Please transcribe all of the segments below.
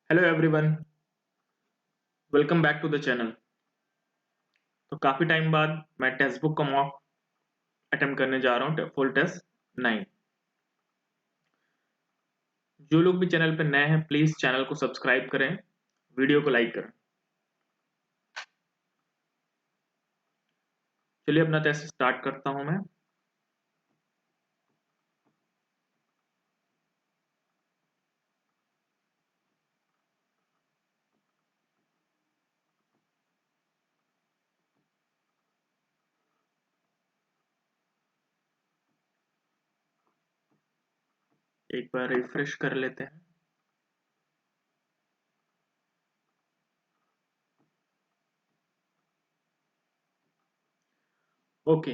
Hello everyone, welcome back to the channel. तो काफ़ी time बाद मैं टेस्ट बुक का मॉक अटेम्प्ट करने जा रहा हूँ, फुल टेस्ट 9। जो लोग भी चैनल पर नए हैं प्लीज़ चैनल को सब्सक्राइब करें, वीडियो को लाइक करें। चलिए अपना टेस्ट स्टार्ट करता हूँ मैं। एक बार रिफ्रेश कर लेते हैं। Okay,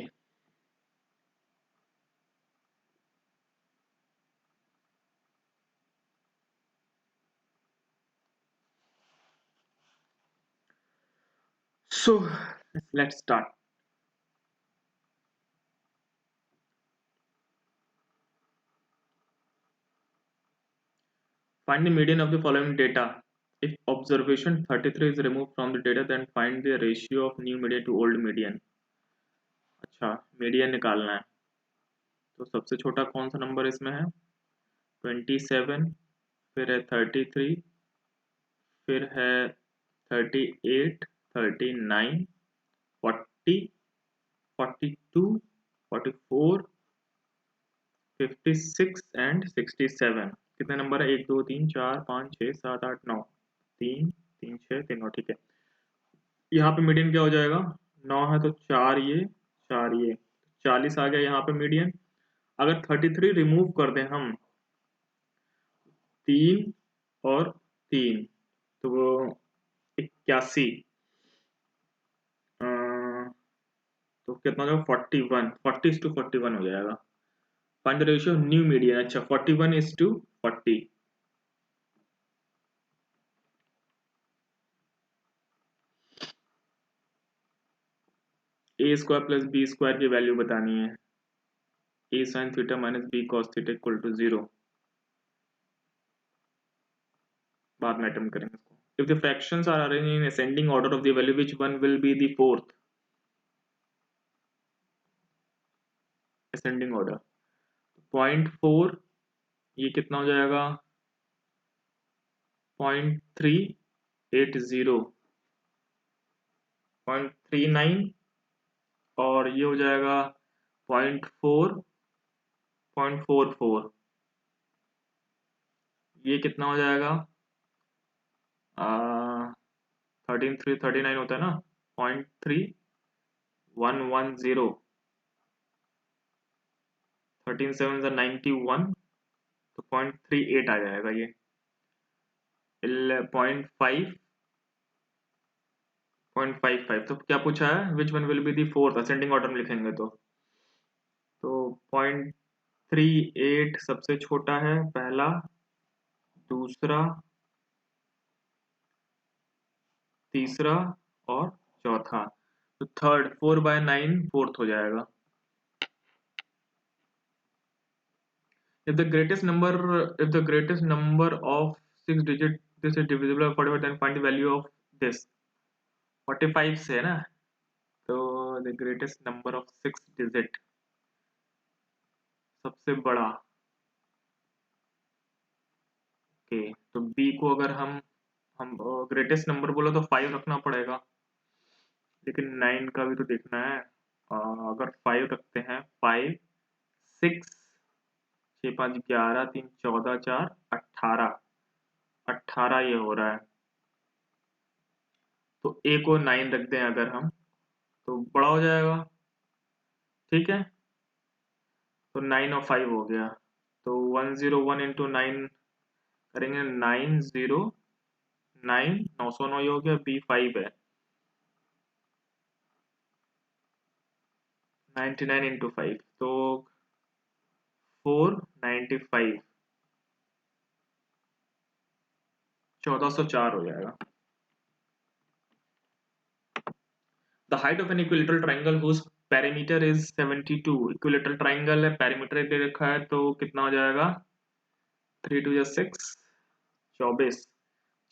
so let's start. Find the median of the following data. If observation 33 is removed from the data, then find the ratio of new median to old median। अच्छा, median निकालना है तो सबसे छोटा कौन सा नंबर इसमें है? 27, फिर है 33, फिर है 38, 39, 40, 42, 44, 56 एंड 67। कितने नंबर है? 1 2 3 4 5 6 7 8 9। 3 3 6 3 9, ठीक है। यहाँ पे मीडियन क्या हो जाएगा? 9 है तो 4 ये 4 ये 40 आ गया यहाँ पे मीडियन। अगर 33 रिमूव कर दें हम, 3 और 3, तो वो 81, तो कितना हो जाएगा? 41, 40:41 हो जाएगा। Find the ratio new median. अच्छा, 41:40। A square plus b square की वैल्यू बतानी है। A sine theta minus b cos theta equal to 0। बाद में अटेम्प्ट करेंगे इसको। If the fractions are arranged in ascending order of the value, which one will be the fourth? Ascending order. 0.4, ये कितना हो जाएगा? 0.380, 0.39, और ये हो जाएगा 0.4, 0.44। ये कितना हो जाएगा? 13 होता है ना। 0.3110, 13 7 91, तो 0.38 आ जाएगा ये। 0.5, 0.55। तो क्या पूछा है? Which one will be the fourth? Ascending order में लिखेंगे तो 0.38 सबसे छोटा है, पहला, दूसरा, तीसरा और चौथा। तो थर्ड, 4/9 फोर्थ हो जाएगा। If the greatest number of 6 digit this is divisible by 45, then find the value of this। 45 से है ना, तो the greatest number of 6 digit, सबसे बड़ा। ओके, तो b को अगर हम ग्रेटेस्ट नंबर बोला तो 5 रखना पड़ेगा, लेकिन 9 का भी तो देखना है। अगर 5 रखते हैं, 5 6 6 5 11 3 14 4 18, 18 ये हो रहा है। तो a को 9 रख दें अगर हम, तो बड़ा हो जाएगा, ठीक है। तो 9 और 5 हो गया, तो 101 इंटू 9 करेंगे, 909, 909 ये हो गया। b 5 है, 99 इंटू 5 तो 495, 1404 हो जाएगा। The height of an equilateral triangle whose perimeter is 72। Equilateral triangle है, पैरीमीटर दे रखा है, तो कितना हो जाएगा? 3 2 6, 24,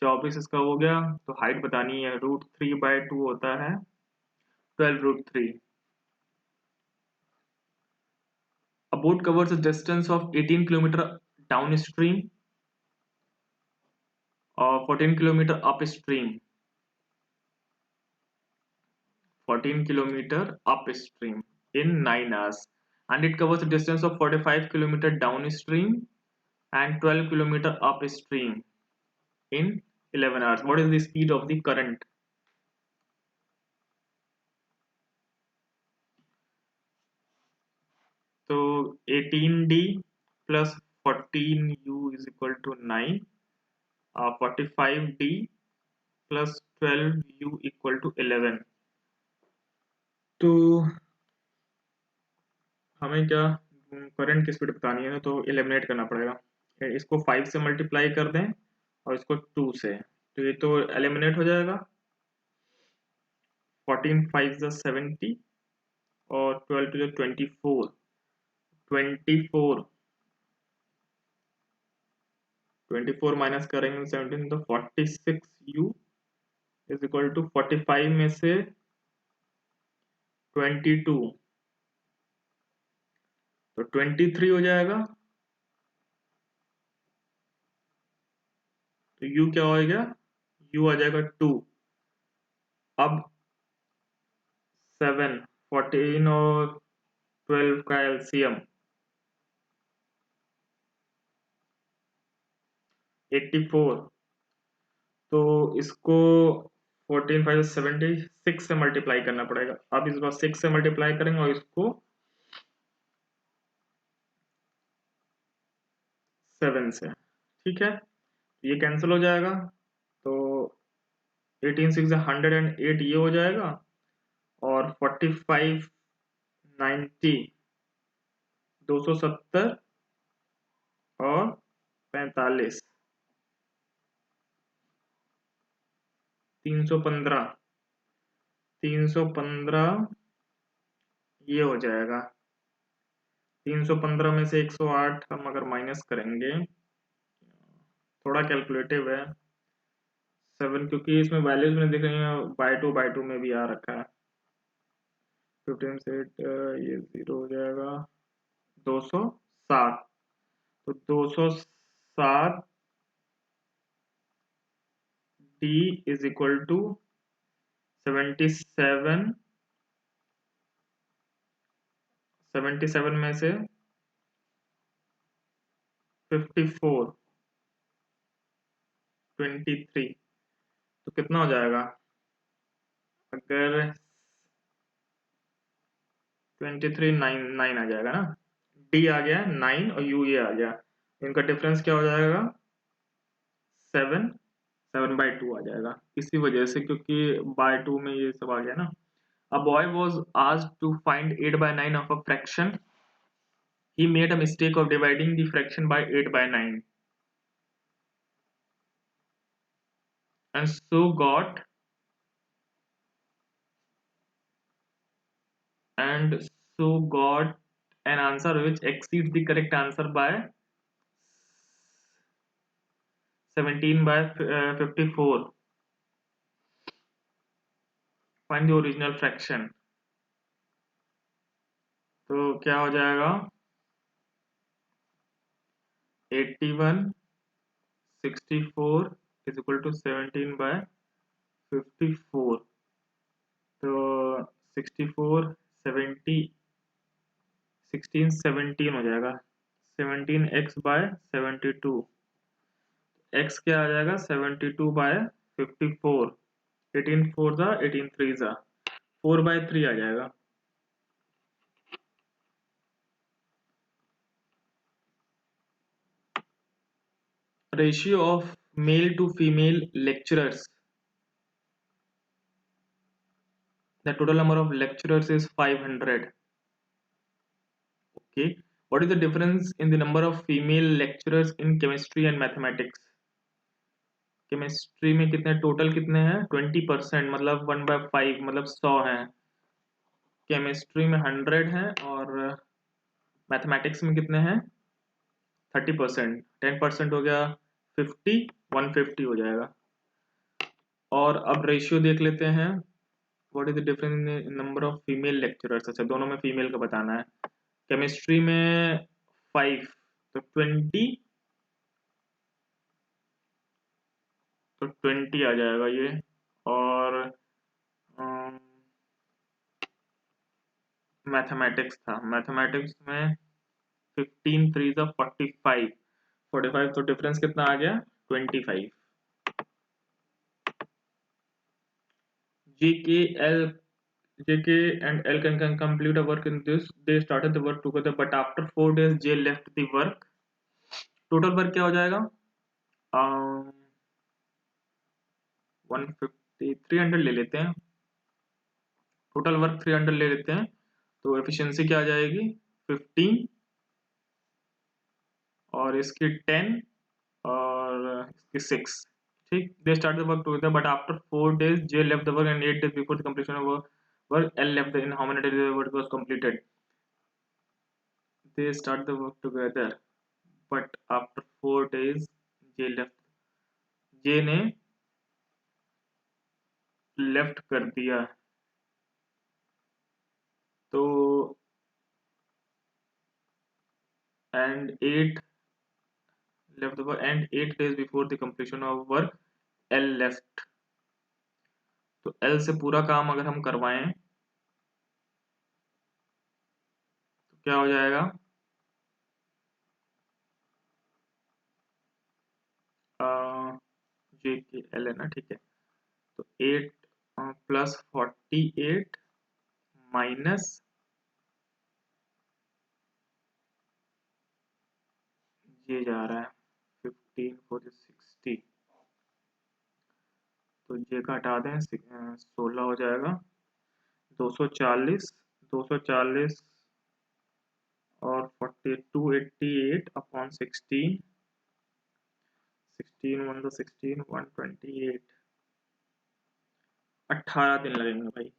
24 इसका हो गया। तो हाइट बतानी है, √3/2 होता है 12 √3। A boat covers a distance of 18 kilometer downstream or 14 kilometer upstream. 14 kilometer upstream in 9 hours, and it covers a distance of 45 kilometer downstream and 12 kilometer upstream in 11 hours. What is the speed of the current? So 18d plus 14u is equal to 9. 45d plus 12u equal to 11. तो हमें क्या current की speed बतानी है ना, तो eliminate करना पड़ेगा। इसको 5 से मल्टीप्लाई कर दें और इसको 2 से, तो ये तो एलिमिनेट हो जाएगा। 14 5 ज़ा 70 और 12 टू 24। 24 माइनस करेंगे 17, तो 46u इज इक्वल टू 45 में से 22 तो 23 हो जाएगा। तो u क्या हो गया, u आ जाएगा 2। अब 7 14 और 12 का एलसीएम 84। तो इसको 14 5 76 से मल्टीप्लाई करना पड़ेगा। अब इस बार 6 से मल्टीप्लाई करेंगे और इसको 7 से, ठीक है, ये कैंसिल हो जाएगा। तो 18 6 108 ये हो जाएगा, और 45 90 270 और 45 315 ये हो जाएगा। 315 में से 108 हम अगर माइनस करेंगे, थोड़ा कैलकुलेटिव है 7, क्योंकि इसमें वैल्यूज में दिख रही है बाय टू में भी आ रखा है। 15 से 8 ये 0 हो जाएगा 207। तो 207 d इज इक्वल टू 77 में से 54 23, तो कितना हो जाएगा? अगर 23 9 आ जाएगा ना, d आ गया 9 और u ये आ गया, इनका डिफरेंस क्या हो जाएगा 7/2 आ जाएगा। इसी वजह से, क्योंकि बाय 2 में ये सब आ गया ना। A boy was asked to find 8/9 of a fraction. He made a mistake of dividing the fraction by 8/9 and so got an answer which exceeds the correct answer by 17/54. Find the original fraction. तो क्या हो जाएगा 81 64 is equal to 17/54। तो 64 70 16 17 हो जाएगा 17x/72। x क्या आ जाएगा 72/54। 18 4 ज़ा 18 3 ज़ा 4/3 आ जाएगा। Ratio of male to female lecturers. The total number of lecturers is 500. Okay. What is the difference in the number of female lecturers in chemistry and mathematics? Chemistry में कितने टोटल कितने हैं 20%, मतलब 1/5 मतलब 100 हैं। केमिस्ट्री में 100 हैं और मैथमेटिक्स में कितने हैं 30%। 10% हो गया 50, 150 हो जाएगा। और अब रेशियो देख लेते हैं, what is the difference in number of female lecturers. अच्छा, दोनों में फीमेल का बताना है। केमिस्ट्री में 5, तो 20, तो 20 आ जाएगा ये। और मैथमेटिक्स था, मैथमेटिक्स में 15 3 जा 45, 45, तो डिफरेंस कितना आ गया, 25। JK and L can complete a work in this. They started the work together, but after 4 days, J left the work. Total work क्या हो जाएगा, 150, 300 ले लेते हैं। टोटल वर्क 300 ले लेते हैं, तो एफिशिएंसी क्या आ जाएगी, 15, और इसकी 10, और इसकी 6। ठीक, they start the work together but after 4 days J left the work and 8 days before the completion of work L left the, in how many days the work was completed. They start the work together but after 4 days J left, J ने लेफ्ट कर दिया, तो and 8 left the work and 8 days before the completion of work L left। तो L से पूरा काम अगर हम करवाएं तो क्या हो जाएगा, जे के एल है ना, ठीक है। तो 8 प्लस 48 माइनस जे जा रहा है 15 4 60, तो जे का हटा दें, 16 हो जाएगा, 240, 240 और 42 88 अपॉन 16, 16 1 तो 16 128, 18 दिन लगेंगे भाई।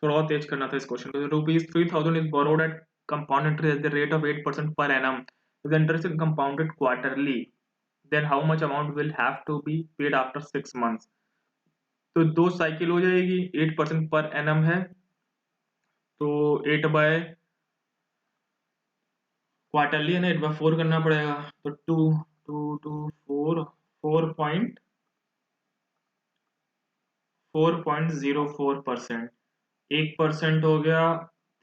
थोड़ा और तेज करना था इस क्वेश्चन को। ₹3000 is borrowed at compound interest at the rate of 8% per annum. If the interest is compounded quarterly, then how much amount will have to be paid after 6 months? तो 2 साइकिल हो जाएगी, 8% पर एनम है, तो 8 bye quarterly है ना, 8/4 करना पड़ेगा, तो 4.04%। 1% हो गया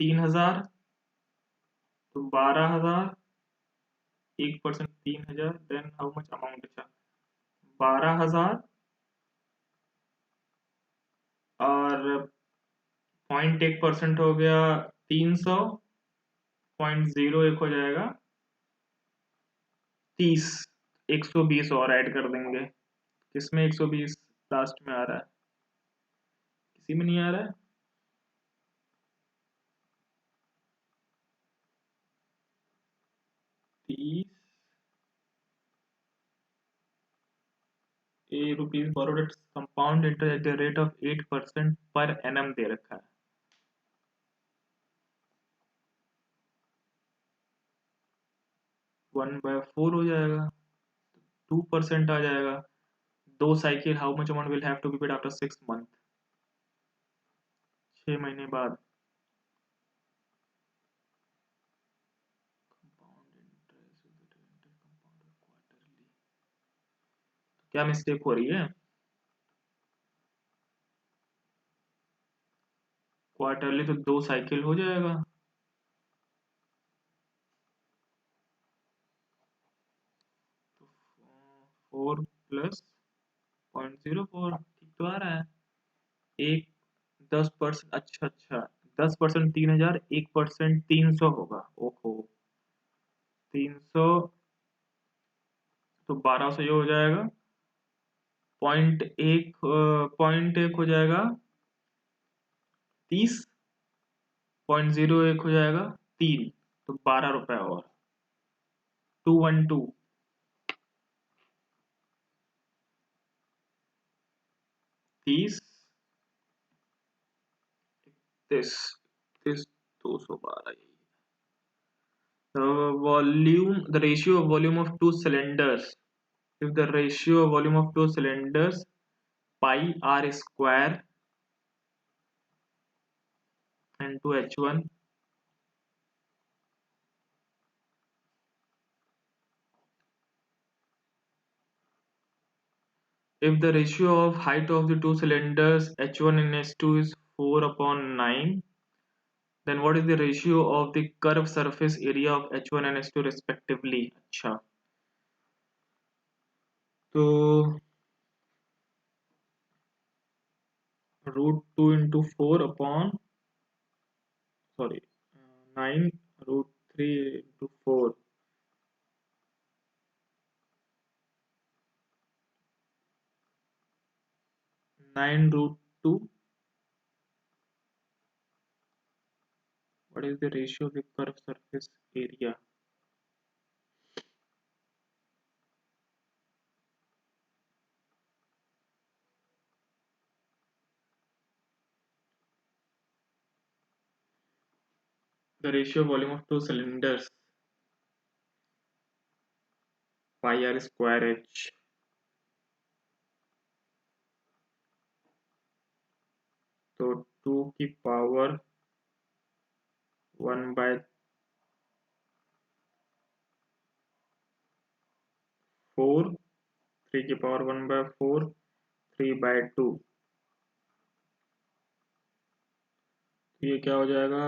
3000, तो 12,000, 1% 3000, देन हाउ मच अमाउंट, अच्छा 12,000, और 0.1% हो गया 300, 0.01 हो जाएगा 30, 120 और ऐड कर देंगे। किसमें 120 लास्ट में आ रहा है, किसी में नहीं आ रहा है। 30 rupees borrowed at compound interest at the rate of 8% per annum दे रखा है। 1/4 हो जाएगा, 2% आ जाएगा। 2 cycle, how much amount will have to be paid after 6 month, 6 महीने बाद। कंपाउंड इंटरेस्ट कंपाउंड क्वार्टरली, क्या मिस्टेक हो रही है, क्वार्टरली तो 2 साइकिल हो जाएगा, तो 4 प्लस 0.04, ठीक तो आ रहा है। एक 10%, अच्छा अच्छा, 10% 3000, 1% 300 होगा, ओहो 300, तो 1200 ये हो जाएगा, 0.1 हो जाएगा 30, 0.01 हो जाएगा 3, तो 12 रुपए और 212, 30, 31, 212, यही। The volume, the ratio of volume of two cylinders if the ratio of volume of two cylinders pi r square and to h1, if the ratio of height of the two cylinders h1 and h2 is 4/9, then what is the ratio of the curved surface area of h1 and h2 respectively? अच्छा, तो √2 into 4 upon, sorry, 9 √3 into 4, 9 √2. What is the ratio of the curved surface area? The ratio of volume of two cylinders pi r square h, तो 2 की power 1/4, 3 की power 1/4, 3/2, तो ये क्या हो जाएगा?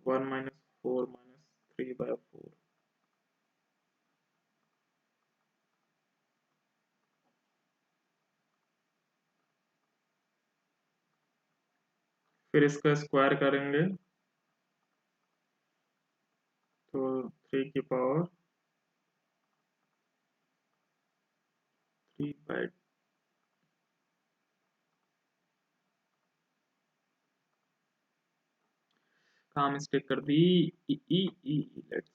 1 minus 4 minus 3/4. फिर इसका स्क्वायर करेंगे तो 3 की पावर 3/, कहाँ मिस्टेक कर दी? लेट्स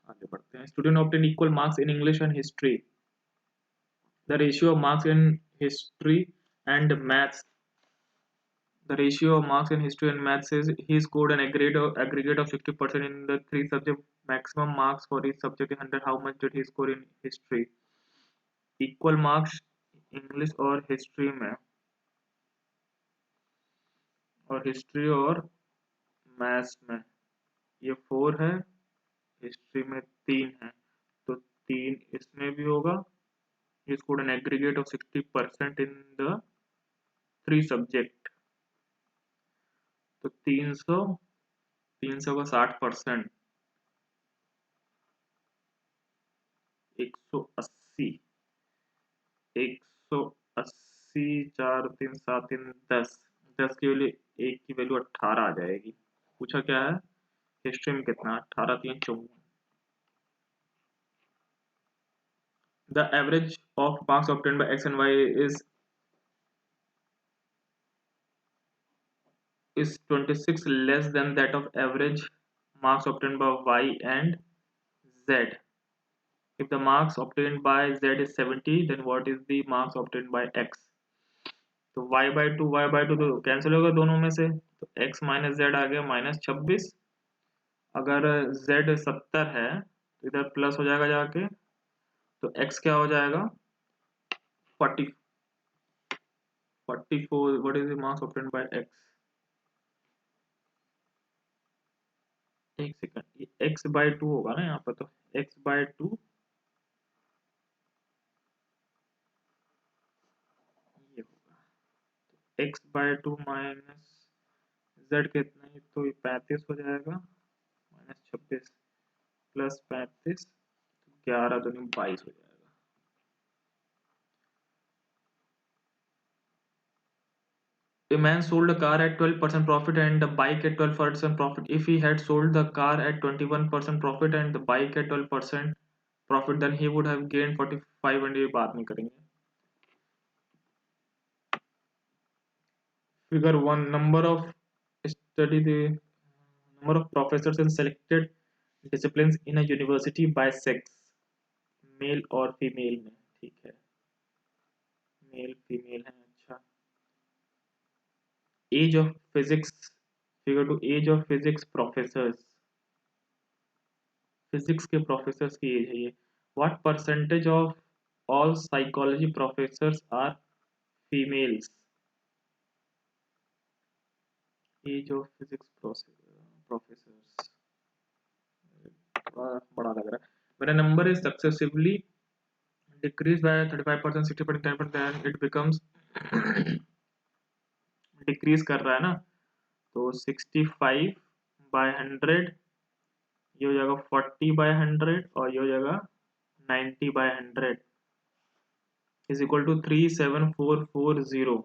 आगे बढ़ते हैं. Student obtain equal marks in English and history. The ratio of marks in history and maths. The ratio of marks in history and maths is he scored an aggregate of 60% in the three subject. Maximum marks for each subject is 100. How much did he score in history? Equal marks English और history में, और history और maths में ये 4 है, history में 3 है, तो 3 इसमें भी होगा. he scored an aggregate of 60% in the 3 subject, तो 300 का 60%, 180, 180, 4 3 7 3 10, 10 की वैल्यू, 1 की वैल्यू 18 आ जाएगी. पूछा क्या है? हिस्ट्री में कितना? 18 3 54. The average of marks obtained by x and y is 26 less than that of average marks obtained by y and z. If the marks obtained by z is 70, then what is the marks obtained by x? तो y/2 तो cancel होगा दोनों में से, तो x minus Z आ गया -26. अगर z 70 है तो इधर प्लस हो जाएगा जाके, तो x क्या हो जाएगा? 40 44. What is the marks obtained by x? एक सेकंड, ये x/2 होगा ना यहाँ पर, तो x/2 ये होगा, x/2 माइनस z कितना है, तो ये 35 हो जाएगा, -26 प्लस 35, 11 दूनी 22 हो जाएगा. A man sold a car at 12% profit and the bike at 12% profit. If he had sold the car at 21% profit and the bike at 12% profit, then he would have gained 45. and ये बात नहीं करेंगे. Figure 1. Number of study the number of professors in selected disciplines in a university by sex. Male और female में, ठीक है, male female है। अच्छा, age of physics, figure two age of physics professors, physics के प्रोफेसर्स की age है ये। What percentage of all psychology professors are females, age of physics professors, बड़ा लग रहा है। मेरा number is successively decrease by 35%, 60%, 10%, then it becomes decrease कर रहा है ना, तो 65/100, ये हो जाएगा 40/100, और ये हो जाएगा 90/100 इज इक्वल टू 37440।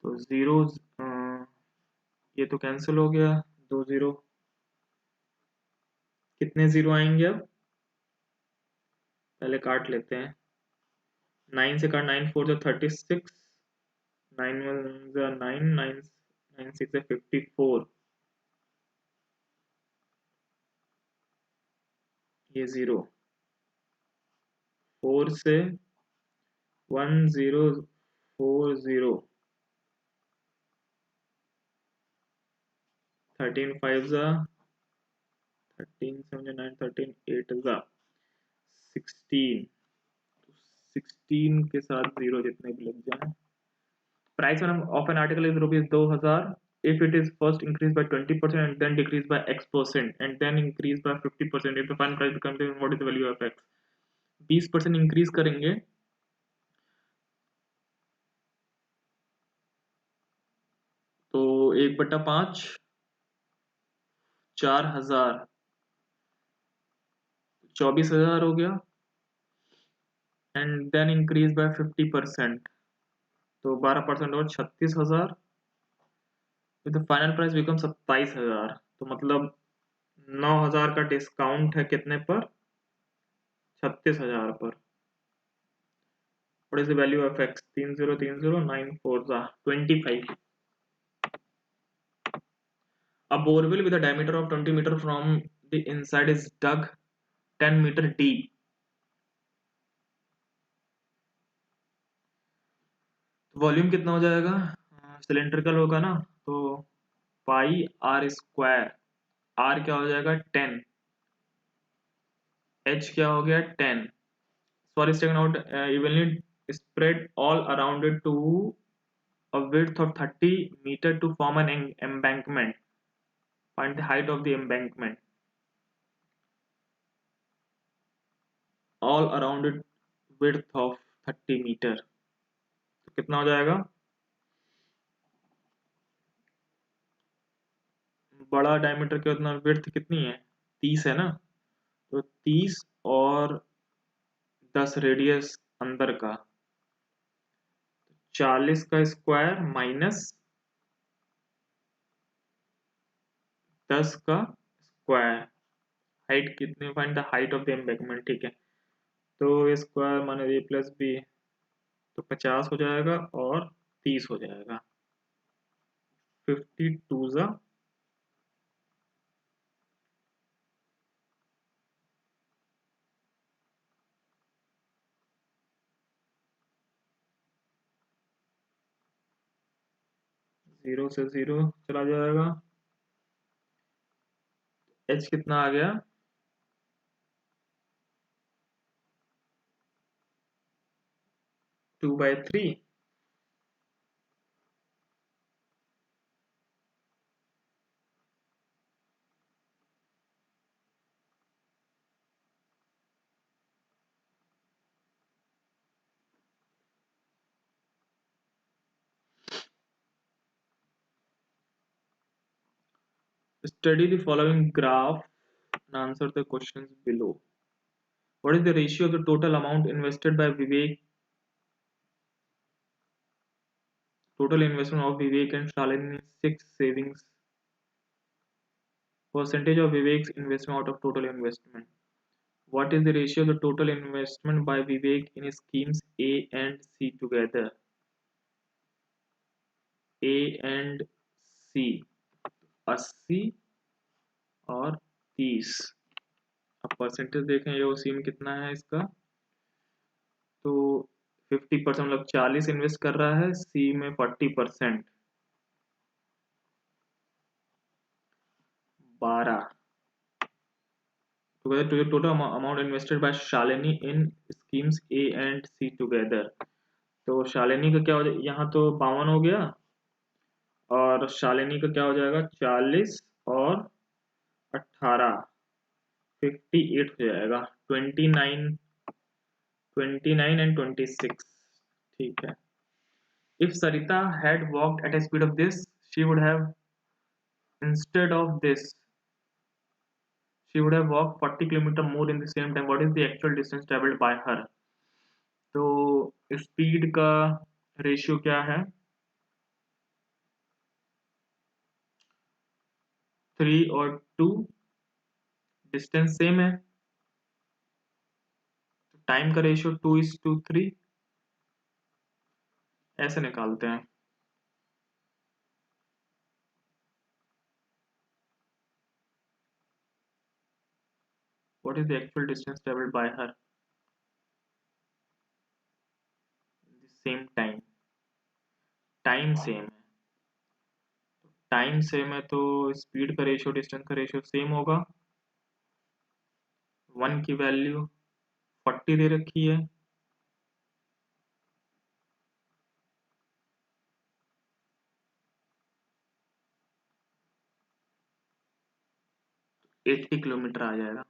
तो जीरो, ये तो कैंसिल हो गया, दो जीरो, कितने जीरो आएंगे अब, पहले काट लेते हैं। 9 से काट, 9 4 जो 36, 9 1 जो 9, 9 9 6 54, ये जीरो, 4 से 1040, 13 5 जा 13 7 9 13 8 जा 16, 16 के साथ जीरो जितने भी लग जाए। Price of an article is rupees 2000 if it is first increased by 20% and then decreased by x% and then increased by 50%, if the final price becomes, what is the value of x? 20% increase करेंगे तो 1/5, 4000, 24,000 हो गया, and then increase by 50%, तो 12% और 36,000, तो final price become 27,000। तो मतलब 9,000 का डिस्काउंट है कितने पर, 36,000 पर। What is the value of x, 3030 9 4 जा 25। A borewell with a diameter of 20 meter from the inside is dug 10 meter deep. Volume कितना हो जाएगा, सिलेंड्रिकल होगा ना, तो पाई आर स्क्वायर, आर क्या हो जाएगा 10, एच क्या हो गया 10, sorry staked out evenly spread all around it to a width of 30 meter to form an embankment. Find the height of the embankment. All around it width of 30 meter. तो कितना हो जाएगा, बड़ा डायमीटर के उतना विड्थ कितनी है, 30 है ना, तो 30 और 10 रेडियस अंदर का, 40 का स्क्वायर माइनस 10 का स्क्वायर, हाइट कितनी, find the height of the embankment, ठीक है। तो स्क्वायर माने ए प्लस बी, तो 50 हो जाएगा और 30 हो जाएगा, 52 जा 0 से 0 चला जाएगा, एच कितना आ गया, 2/3, study the following graph and answer the questions below. What is the ratio of the total amount invested by Vivek, total investment of Vivek and Shalini in 6 savings, percentage of Vivek's investment out of total investment? What is the ratio of the total investment by Vivek in schemes A and C together? A and C, 80 और 30, अब percentage देखें ये उसी में कितना है इसका, तो 50% मतलब 40 इन्वेस्ट कर रहा है, सी में 40% 12। to the total amount invested by Shalini in schemes A and C together। तो शालिनी का क्या हो जाएगा, यहाँ तो 52 हो गया, और शालिनी का क्या हो जाएगा 40 और 18 58 हो जाएगा, 29 एंड 26। ठीक है। If Sarita had walked at a speed of this, she would have instead of this she would have walked 40 kilometre more in the same time। What is the actual distance traveled by her? तो speed का ratio क्या है, 3 और 2, distance same है, time का ratio 2:3, ऐसे निकालते हैं। What is the actual distance traveled by her in the same time? Time same है, टाइम सेम है तो स्पीड का रेशियो डिस्टेंस का रेशियो सेम होगा। 1 की वैल्यू 40 दे रखी है, तो 80 किलोमीटर आ जाएगा।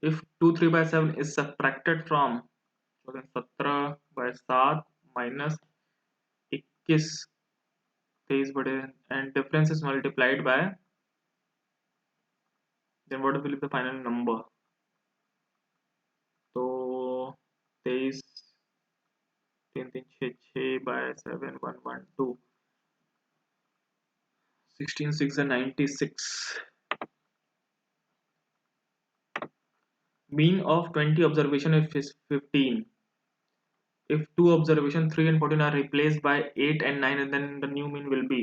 If 2 3/7 is subtracted from 17/7 minus 21 23 बड़े and difference is multiplied by, then what will be the final number? तो 23 3 3 6 6/7 112 16 6 96। Mean of 20 observation is 15। If 2 observation 3 and 14 are replaced by 8 and 9, and then the new mean will be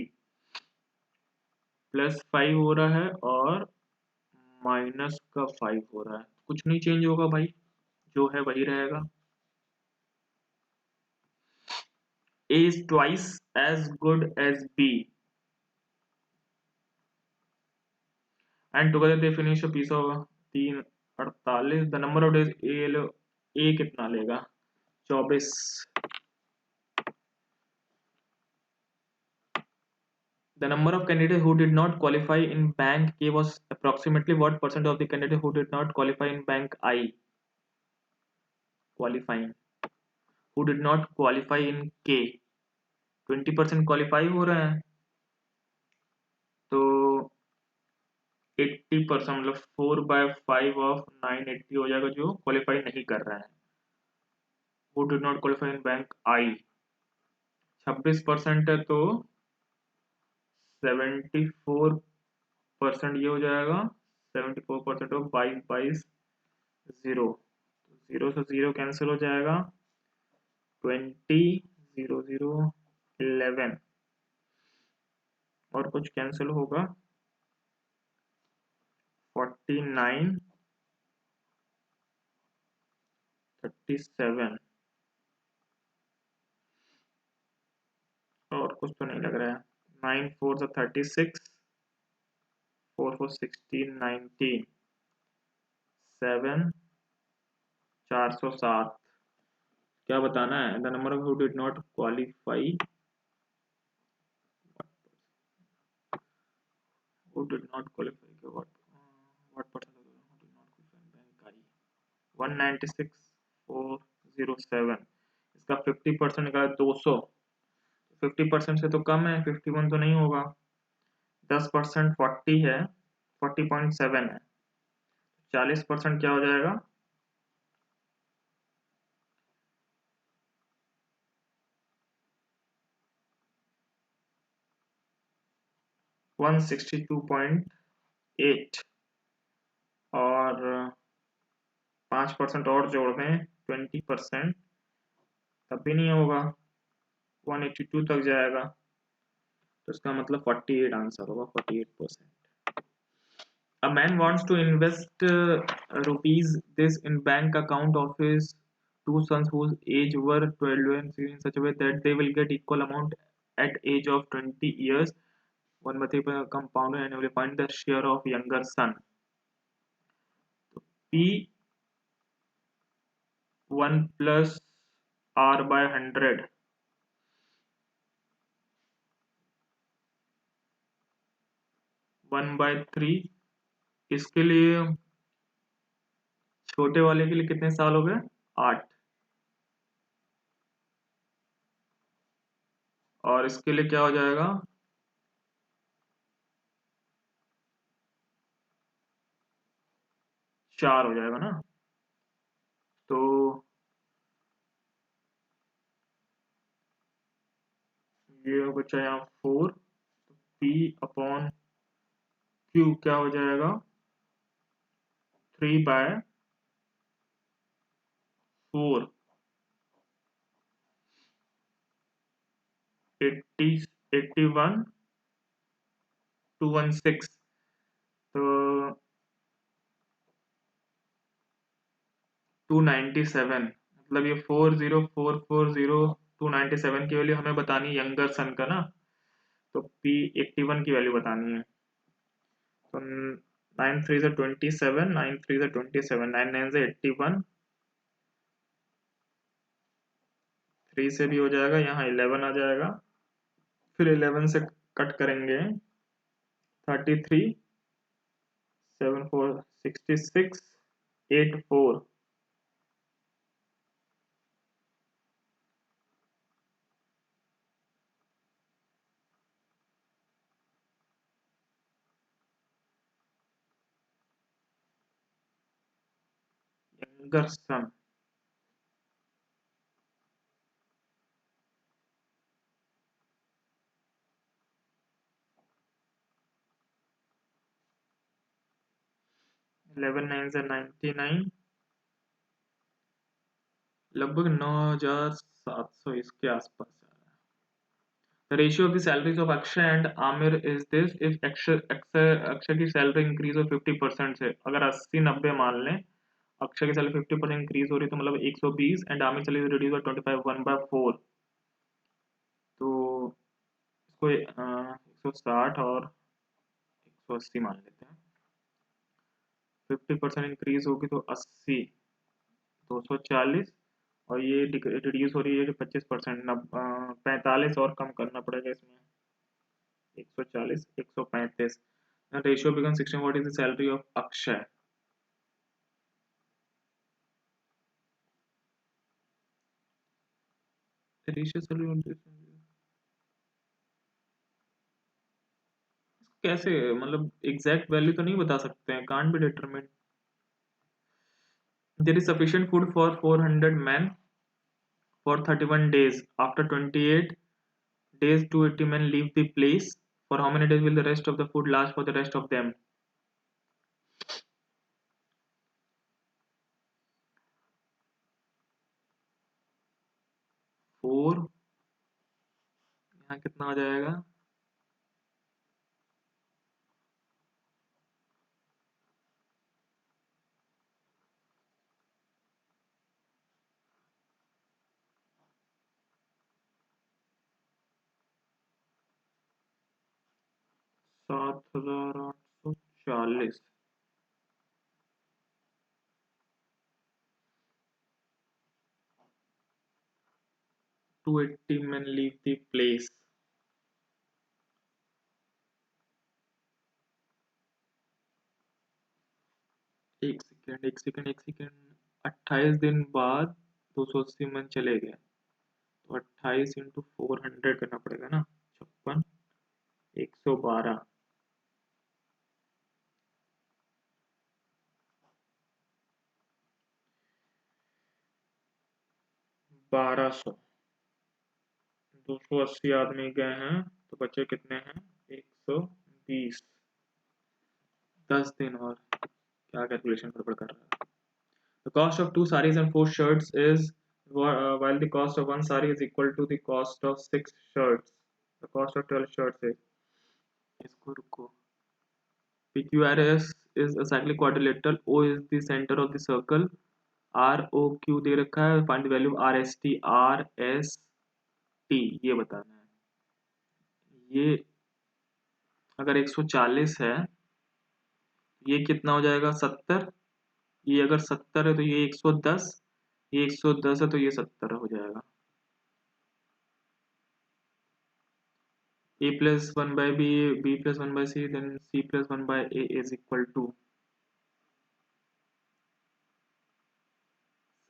+5 हो रहा है और -5 हो रहा है, कुछ नहीं चेंज होगा भाई, जो है वही रहेगा। A is twice as good as B and together they finish a piece of 3 48। The number of days A कितना लेगा 24। The number of candidates who did not qualify in bank K was approximately what percent of the candidates who did not qualify in bank I? Qualifying, who did not qualify in K 20% qualify हो रहे हैं, तो 80% मतलब 4/5 of 980 हो जाएगा जो qualify नहीं कर रहा है। Who did not qualify in bank I 26% है, तो 74% ये हो जाएगा, 74% ऑफ 22 0, 0 से 0 कैंसिल हो जाएगा, 20 0 0 11 और कुछ कैंसिल होगा, 49 37 और कुछ तो नहीं लग रहा है। 9 4 से 36, 4 4 16 19 7 407। क्या बताना है, the number of who did not qualify, who did not qualify के what percent of who did not qualify in bank I 196 407। इसका 50% निकाला 200, 50% से तो कम है, 51 तो नहीं होगा, 10% 40 है, 40.7 है, 40% क्या हो जाएगा 162.8 और 5% और जोड़ दें 20%, तब भी नहीं होगा, 182 तक जाएगा, तो इसका मतलब 48 आंसर होगा, 48%। A man wants to invest rupees this in bank account of his two sons whose age were 12 and 16 in such a way that they will get equal amount at age of 20 years. One by 3 compounded annually. Find the share of younger son. So P 1 plus R by 100 1 by 3 इसके लिए छोटे वाले के लिए कितने साल हो गए 8 और इसके लिए क्या हो जाएगा 4 हो जाएगा ना तो ये बचा यहाँ 4 P अपॉन Q क्या हो जाएगा 3 बाय 4 80 81 216 तो 297 मतलब ये 40440 की वैल्यू हमें बतानी है यंगर सन का ना तो P 81 की वैल्यू बतानी है तो 9 3 से 27 9 3 से 27 9 9 से 81 3 से भी हो जाएगा यहाँ 11 आ जाएगा फिर 11 से कट करेंगे 33 7 4 66 8 4 यंगर सन 11 9 से 99 लगभग 9700 इसके आसपास आ रहा है The ratio of the salaries of Akshay and Amir is this if Akshay की सैलरी इंक्रीज हो 50% से अगर 80-90 मान लें अक्षय की सैलरी 50% इंक्रीज हो रही है तो मतलब 120 and Aamir salary reduce by 25 1/4 तो इसको 160 और 180 मान लेते हैं 50% इंक्रीज होगी तो 80 240 और ये रिड्यूस हो रही है 25% 45 और कम करना पड़ेगा इसमें 140 135 ratio become 16 what is the salary of Akshay ratio salary कैसे मतलब एग्जैक्ट वैल्यू तो नहीं बता सकते हैं can't be determine there is sufficient food for 400 men for 31 days after 28 days 280 men leave the place for how many days will the rest of the food last for the rest of them 4 यहाँ कितना हो जाएगा 7840 280 men leave the place एक second 28 दिन बाद 280 मन चले गए तो 28 इंटू 400 करना पड़ेगा ना 56 112 1200 280 आदमी गए हैं तो बचे कितने हैं 120 10 दिन और क्या कैलकुलेशन गड़बड़ कर रहा है The cost of two saris and 4 shirts is while the cost of one sari is equal to the cost of 6 shirts. The cost of 12 shirts is इसको रुको PQRS is a cyclic quadrilateral. O is the center of the circle. ROQ दे रखा है, find the value of RST. RST ये बताना है. ये अगर 140 है, ये कितना हो जाएगा 70. ये अगर 70 है तो ये 110. ये 110 है तो ये 70 हो जाएगा. A plus 1 by B, B plus 1 by C, then C plus 1 by A is equal to,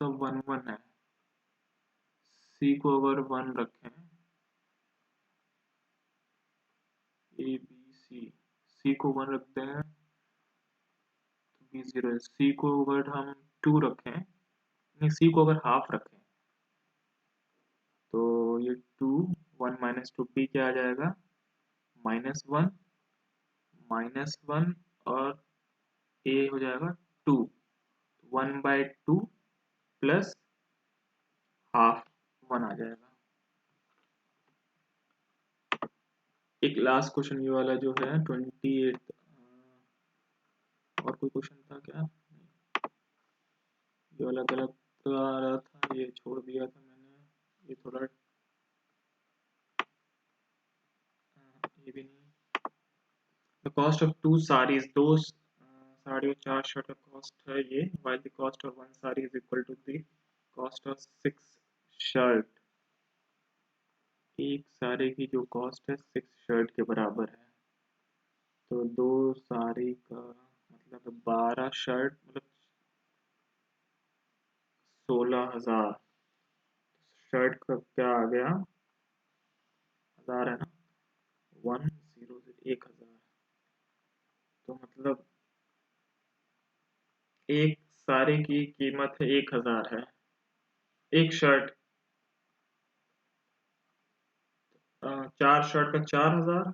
सब 1 1 है. C को अगर 1 रखें, A B C को 1 रखते हैं तो B 0 है. C को अगर हम 2 रखें, नहीं C को अगर हाफ रखें तो ये 2 1 माइनस 2 B क्या आ जाएगा -1 -1 और A हो जाएगा 2. 1 by 2 प्लस हाफ 1 आ जाएगा. एक लास्ट क्वेश्चन ये वाला जो है 28. और कोई क्वेश्चन था क्या? ये वाला गलत आ रहा था, ये छोड़ दिया था मैंने. ये थोड़ा ये भी नहीं. The cost of 2 sarees, 2 sari और 4 शर्ट का कॉस्ट है ये. While the cost of 1 saree is equal to the cost of 6 shirt. एक साड़ी की जो कॉस्ट है 6 शर्ट के बराबर है. तो 2 साड़ी का मतलब 12 शर्ट मतलब 16,000. शर्ट का क्या आ गया, 1000 है ना, 1,000 तो मतलब एक साड़ी की कीमत है 1,000 है. एक शर्ट 4 शर्ट का 4,000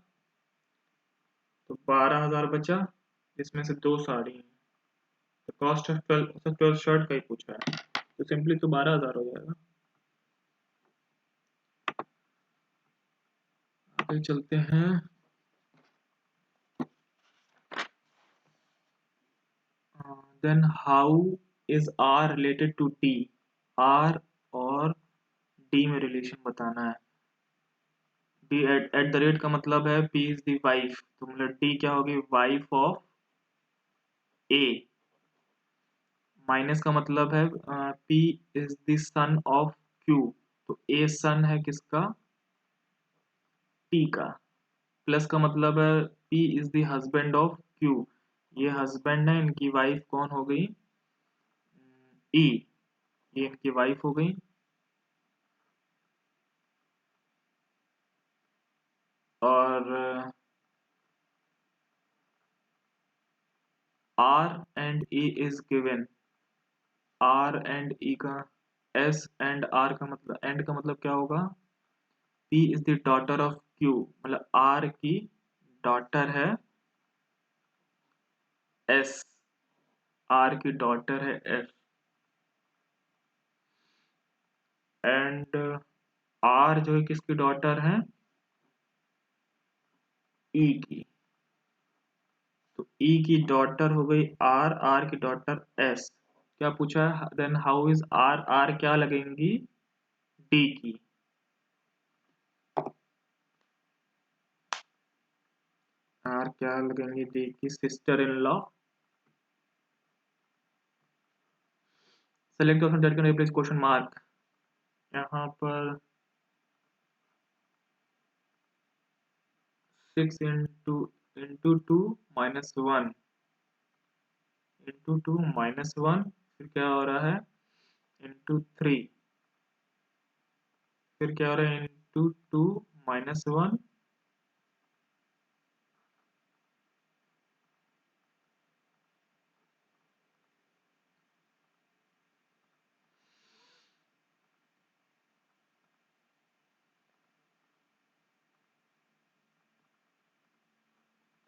तो 12,000 बचा, जिसमें से 2 साड़ी हैं. तो कॉस्ट ऑफ 12 शर्ट का ही पूछा है तो सिंपली तो 12,000 हो जाएगा. आगे चलते हैं. Then how is R related to D. R और डी में रिलेशन बताना है. डी एट द रेट का मतलब है पी इज द वाइफ, तो मतलब डी क्या होगी, वाइफ ऑफ ए. माइनस का मतलब है P is the son of Q, तो ए सन है किसका, टी का. प्लस का मतलब है P is the husband of Q, ये हस्बैंड है, इनकी वाइफ कौन हो गई, ई. ये इनकी वाइफ हो गई. और R and E is given. R and E का एस एंड आर का मतलब, एंड का मतलब क्या होगा, P is the daughter of Q, मतलब आर की डॉटर है एस, आर की डॉटर है एस. एंड आर जो है किसकी डॉटर है, ई की. तो ई की डॉटर हो गई आर, आर की डॉटर एस. क्या पूछा है, then how is R, R क्या लगेंगी, डी की. आर क्या लगेंगी, डी की sister in law. Select option that can replace question mark. यहाँ पर 6 इंटू 2 -1 इंटू 2 -1, फिर क्या हो रहा है इंटू 3, फिर क्या हो रहा है into 2 -1,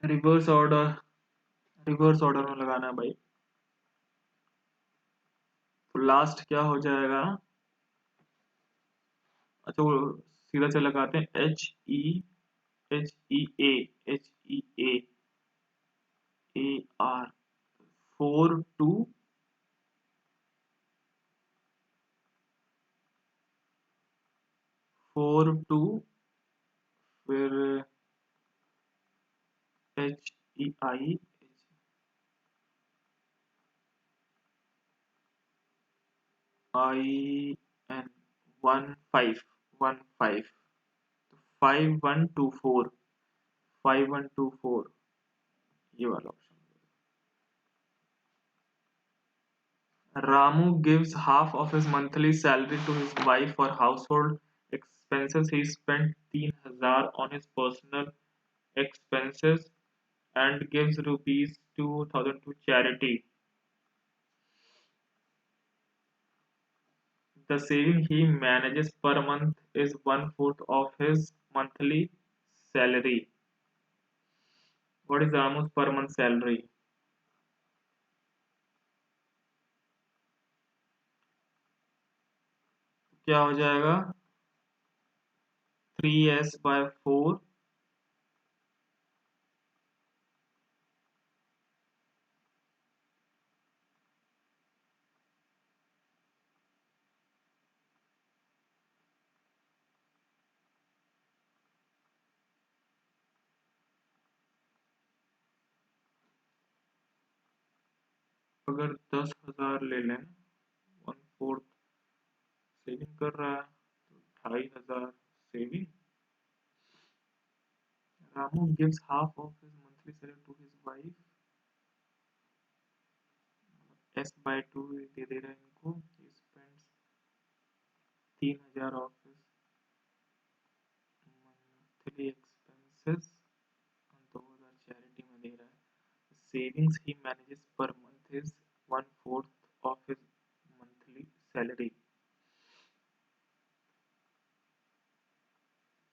reverse order, reverse order में लगाना है भाई. तो लास्ट क्या हो जाएगा, अच्छा वो सीधा से लगाते हैं, एच ई ए, एच ई ए AR 4 2 4 2 फिर HEI IN 1515 5124 5124 ये वाला option. Ramu gives half of his monthly salary to his wife for household expenses. He spent 3000 on his personal expenses and gives rupees 2000 to charity. The saving he manages per month is 1/4 of his monthly salary. What is Ramu's per month salary? क्या हो जाएगा 3s/4 अगर 10,000 ले लें 1/4 saving कर रहा है तो 2,500 saving. Ramu gives half of his monthly salary to his wife. S/2 दे दे रहा है इनको. He spends 3,000 of his monthly expenses और 2,000 charity में दे रहा है. Savings he manages per month is 1/4 of his monthly salary.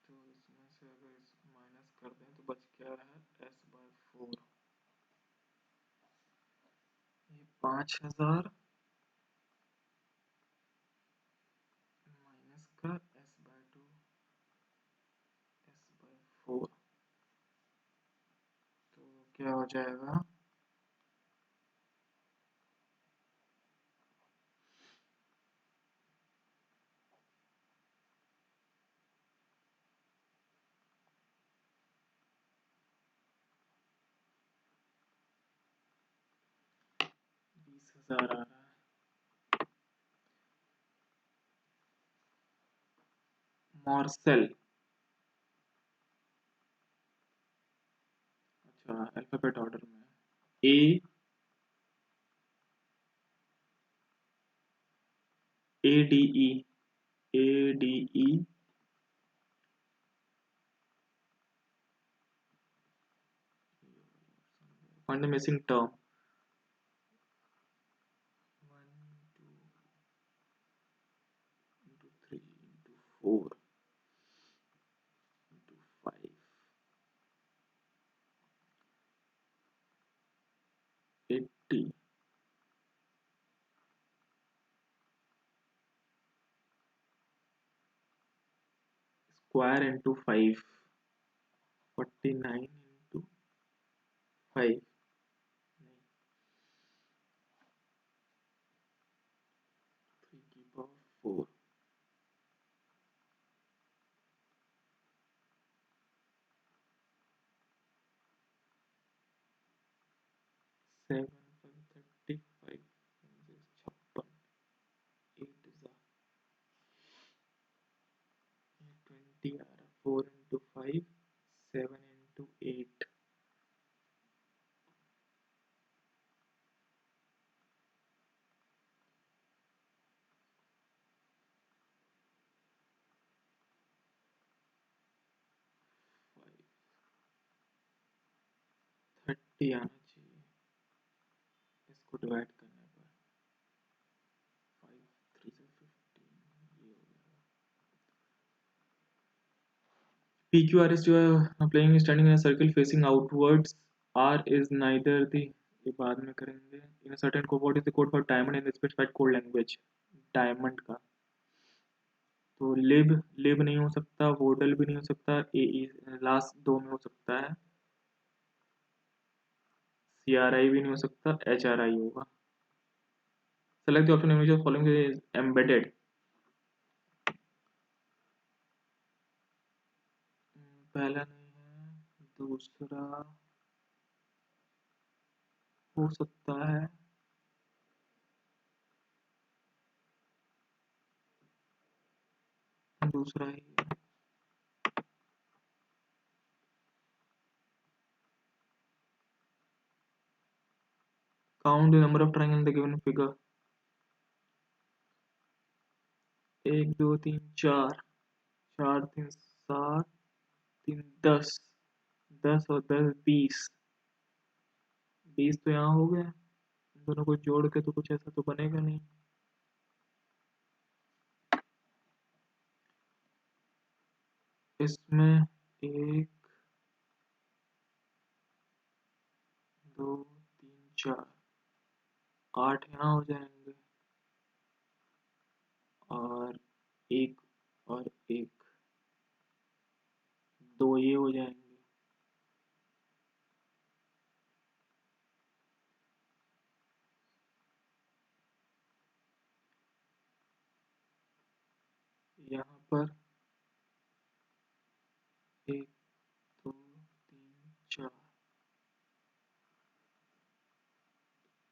तो इसमें से अगर इसको माइनस कर दें तो बच क्या है S/4. ये 5,000 माइनस का S/2 S/4 तो क्या हो जाएगा 20,000 आ रहा है. मॉर्सेल. अच्छा अल्फाबेट ऑर्डर में A D E find the missing term 1 2 into 3 into 4 into 5 80 square into 5 49 into 5 3 की पावर 4 7 35 56 8 is 20 आ रहा 4 into 5 7 into 8 30 आना चाहिए इसको डिवाइड करने पर 5 3 से 15 ये हो जाएगा. PQR is playing standing in a circle facing outwards. R is neither the ये बाद में करेंगे. In a certain code, what is the code for diamond in the specified code language? Diamond का तो lib नहीं हो सकता, वोडल भी नहीं हो सकता, AE लास्ट दो में हो सकता है. CRI भी नहीं हो सकता, HRI होगा। Select the option in which following is embedded. पहला नहीं है, दूसरा हो सकता है, दूसरा ही है। Count the number of triangle in the given figure. 1 2 3 4, 4 3 7, 3 10, 10 और 10 20, 20 तो यहाँ हो गया। इन दोनों को जोड़ के तो कुछ ऐसा तो बनेगा नहीं। इसमें 1 2 3 4, 8 यहाँ हो जाएंगे और 1 और 1, 2 ये हो जाएंगे। यहाँ पर 1 2 3 4,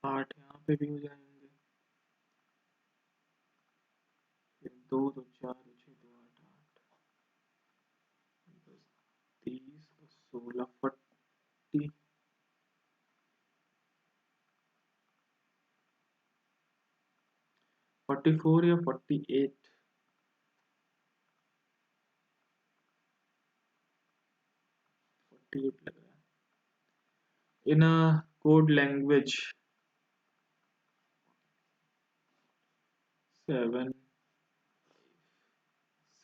8 यहाँ पे भी हो जाएंगे। फिर 2 2 4 6 2 8 8, 10 30 और 16 40, 44 या 48, 48 लग रहा है। इन अ कोड लैंग्वेज 7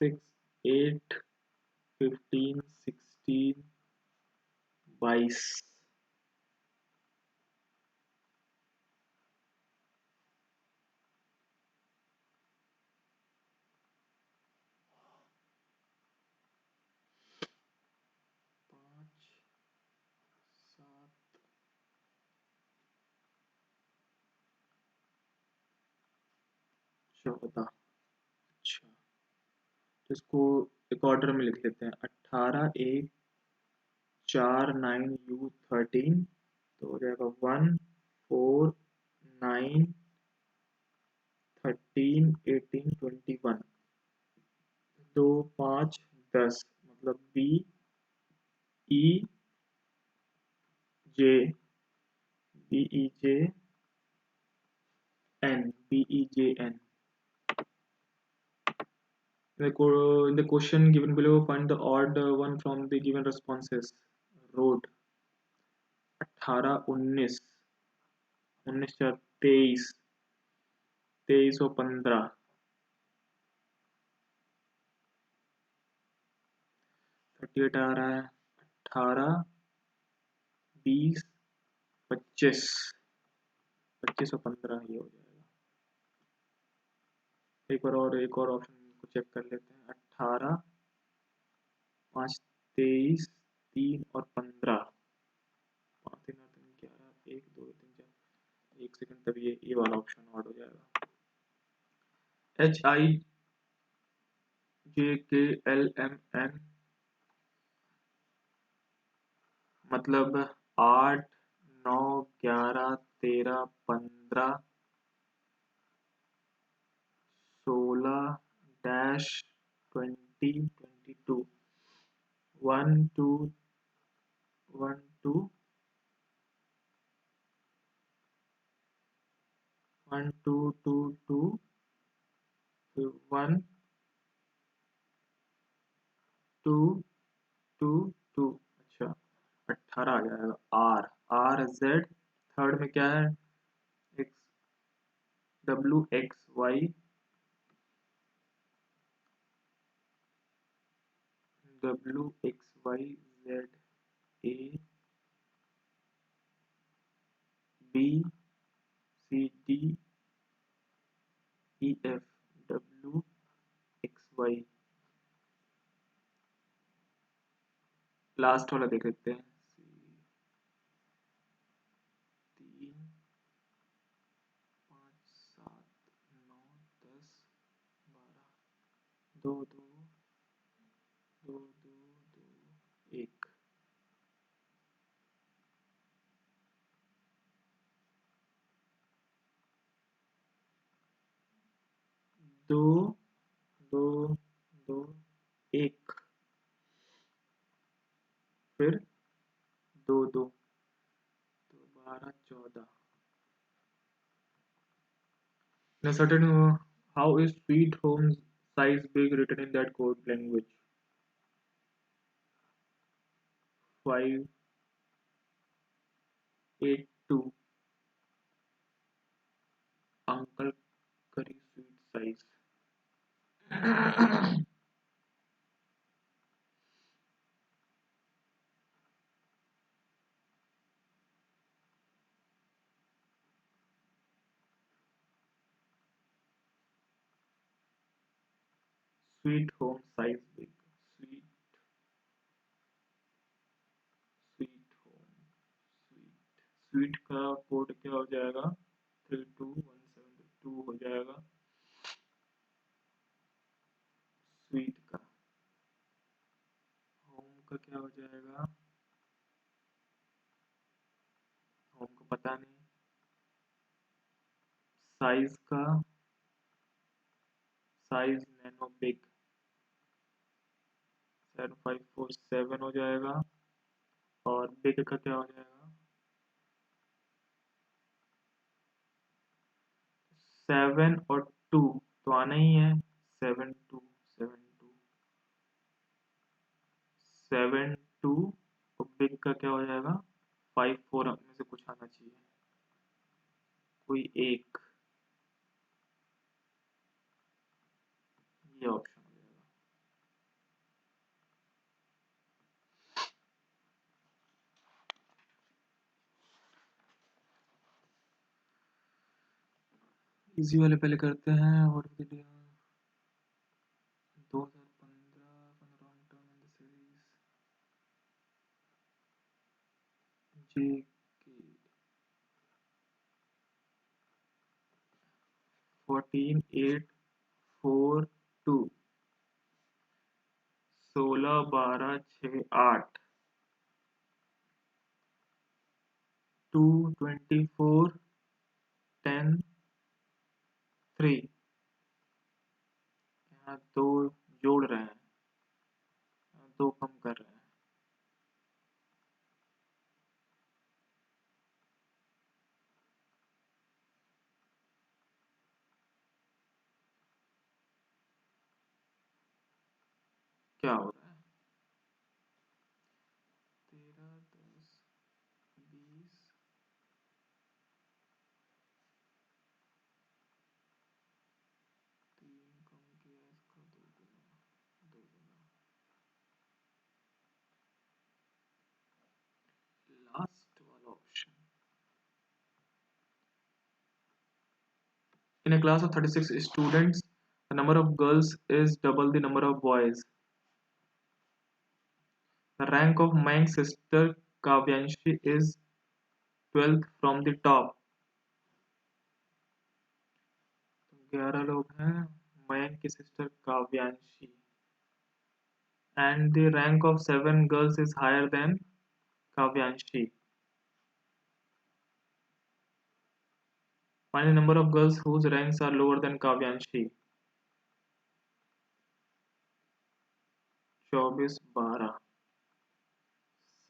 6 8 15 16 22, पाँच 7 14। अच्छा, तो इसको एक ऑर्डर में लिख लेते हैं। 18 1 4 9 U 13, तो हो जाएगा 1 4 9 13 18 21, 2 5 10, मतलब E J BEJN. In the question given below, find the odd one from the given responses. Road 18 19, 19 23, 23 और 15, 38 आ रहा है, 18 20 25, 25 और 15 ये हो जाएगा। एक और ऑप्शन को चेक कर लेते हैं। 18 5 23 3 और 15, 5 3 और 3 11, 1 2 3 4, 1 सेकंड, तब ये वाला ऑप्शन ऑड हो जाएगा। HIJKLMN मतलब 8 9 11 13 15 16 डैश 20 22, 1 2 1 2 1 2 2 2, 1 2 2 2। अच्छा, 18 आ जाएगा। RZ थर्ड में क्या है? X WXY WXYZ A B C D EF WXY। Last वाला देख लेते हैं। दो दो दो दो दो एक। दो दो दो एक, फिर दो दो, तो 12 14। In a certain how is sweet home size big written in that code language? 582 uncle curry sweet size. Sweet home size big. Sweet sweet home sweet sweet का कोड क्या हो जाएगा? 32172 हो जाएगा स्वीट का। होम का क्या हो जाएगा? होम को पता नहीं। साइज का साइज नैनो बिग 7547 हो जाएगा। और बिग का क्या हो जाएगा? 7 और 2 तो आना ही है। 7 2 तो बिग का क्या हो जाएगा? 5 4 में से कुछ आना चाहिए, कोई एक, ये ऑप्शन हो जाएगा। इजी वाले पहले करते हैं। और के लिए 2015 long term in the series J K 14842 16 12 6 8 224 10 3। यहाँ दो जोड़ रहे हैं, दो कम कर रहे हैं। क्या हो रहा है? 13 10 20 3 कम किया इसका दो गुना, दो गुना। लास्ट वाला option. In a class of 36 students, the number of girls is double the number of boys. The rank of Mayank's sister Kavyanshi is 12th from the top. 11 लोग हैं, मयंक की sister काव्यांशी, and the rank of 7 girls is higher than Kavyanshi. Find the number of girls whose ranks are lower than Kavyanshi. 24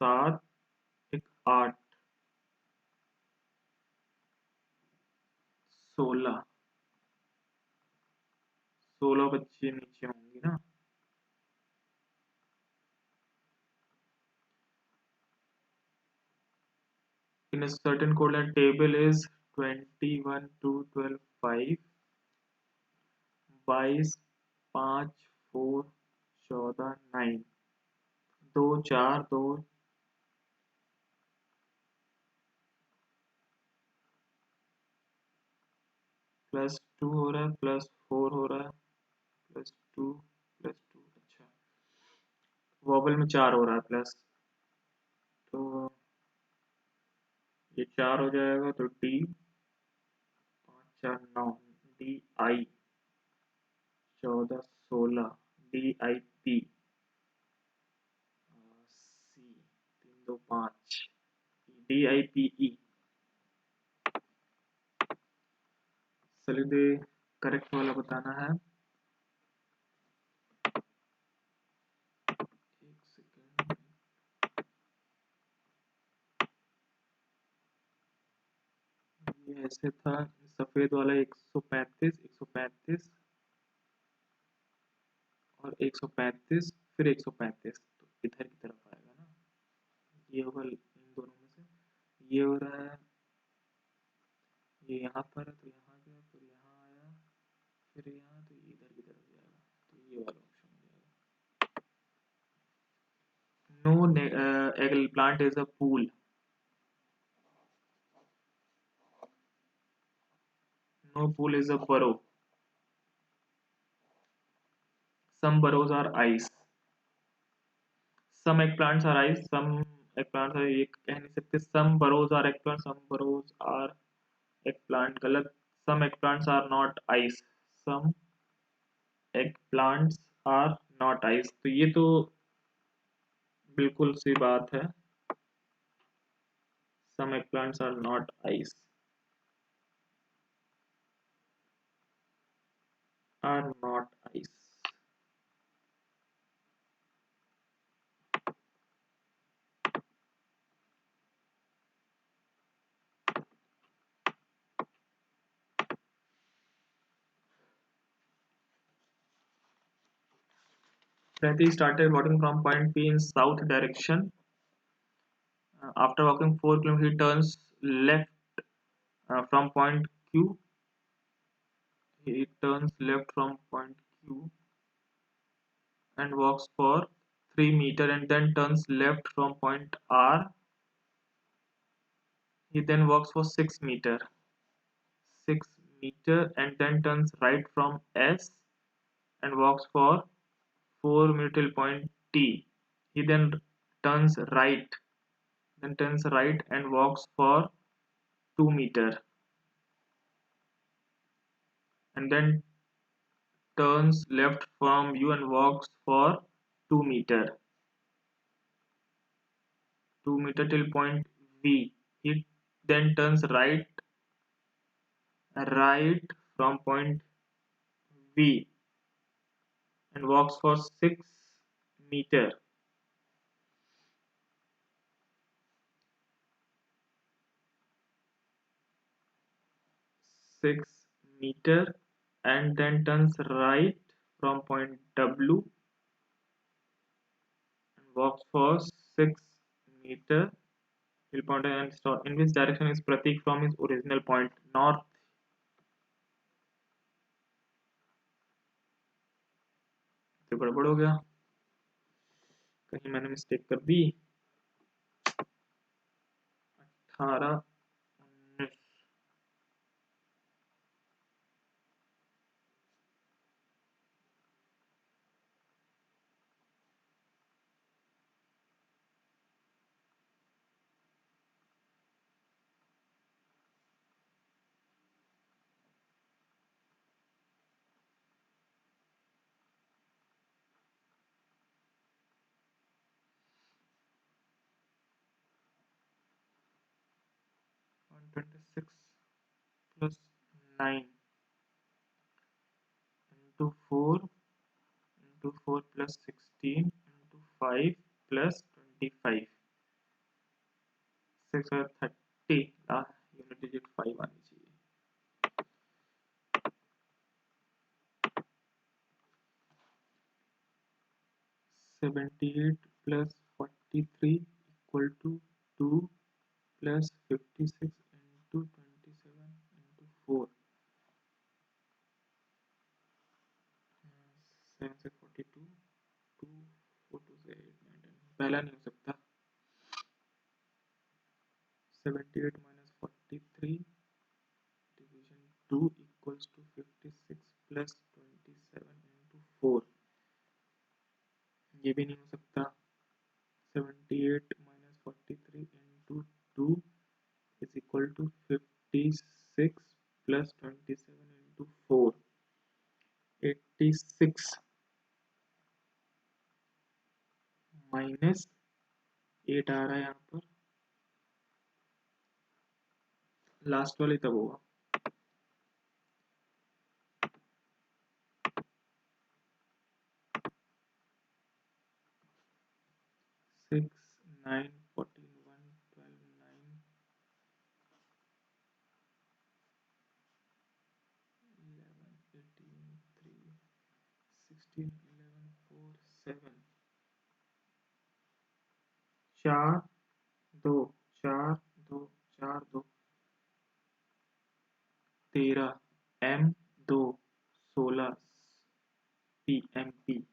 12 7 1 8 16 16 बच्चे नीचे होंगी ना। In a certain coordinate table is 21 2 12 5 22 5 4 14 9 2 4 2 +2 हो रहा है, +4 हो रहा है, +2 +2। अच्छा, वॉबल में 4 हो रहा है प्लस, तो ये 4 हो जाएगा, तो D 5 4 9 D I 14 16 DIP C 325 DIPE चलिए करेक्ट वाला बताना है। एक सेकेंड, ये ऐसे था सफेद वाला 135 और 135 फिर 135, तो इधर की तरफ आएगा ना, ये होगा इन दोनों में से, ये हो रहा है, ये यहाँ पर है तो यहाँ गया, फिर यहाँ आया, फिर यहाँ, तो ये इधर की तरफ जाएगा, तो ये वाला ऑप्शन हो जाएगा। No egg plant is a pool, no pool is a burrow, some burrows are ice, some eggplants are ice, some eggplants are, ये कह नहीं सकते, some burrows are eggplant, some burrows are eggplant, गलत, some eggplants are not ice, some eggplants are not ice, तो ये तो बिल्कुल सी बात है, some eggplants are not ice, are not ice. Prati started walking from point P in south direction. After walking 4 kilometers, he turns left from point Q. He turns left from point Q and walks for 3 meters and then turns left from point R. He then walks for 6 meters. 6 meters and then turns right from S and walks for 4 meters till point T. He then turns right and walks for 2 meters and then turns left from U and walks for 2 meters. 2 meters till point V. He then turns right from point V and walks for 6 meters. 6 meters and then turns right from point W and walks for 6 meters till point and stop. In which direction is Pratik from his original point? North. तो गड़बड़ हो गया, कहीं मैंने mistake कर दी। 18 19 126 plus 9 into 4 into 4 plus 16 into 5 plus 25, 6 और 30, unit digit 5 आनी चाहिए। 78 plus 43 equal to 2 plus 56 into 27 into 4, 7 से 42, 2 4 2 से 8 9 10, पहला नहीं हो सकता। 78 minus 43 division 2 equals to 56 plus 27 into 4, ये भी नहीं हो सकता। 78 minus 43 into 2 is equal to 56 plus 27 into 4, 86 -8 आ रहा है यहाँ पर, लास्ट वाली तब होगा। 6 9 14 1 12 9 11 18 3 16 11 4 7 4 2 4 2 4 2 13 M2 16 PMP।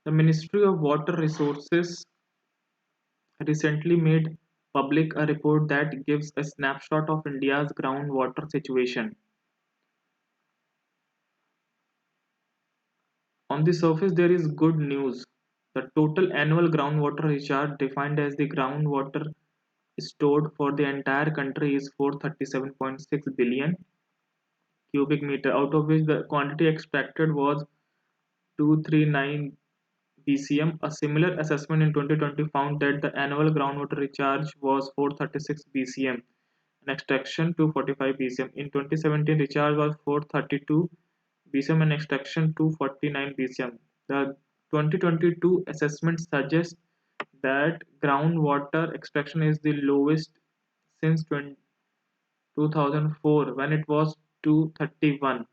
The Ministry of Water Resources recently made public a report that gives a snapshot of India's groundwater situation. On the surface, there is good news. The total annual groundwater recharge, defined as the groundwater stored for the entire country, is 437.6 billion cubic meter, out of which the quantity expected was 239 BCM. A similar assessment in 2020 found that the annual groundwater recharge was 436 BCM and extraction 245 BCM. In 2017, recharge was 432 BCM and extraction 249 BCM. The 2022 assessment suggests that groundwater extraction is the lowest since 2004, when it was 231.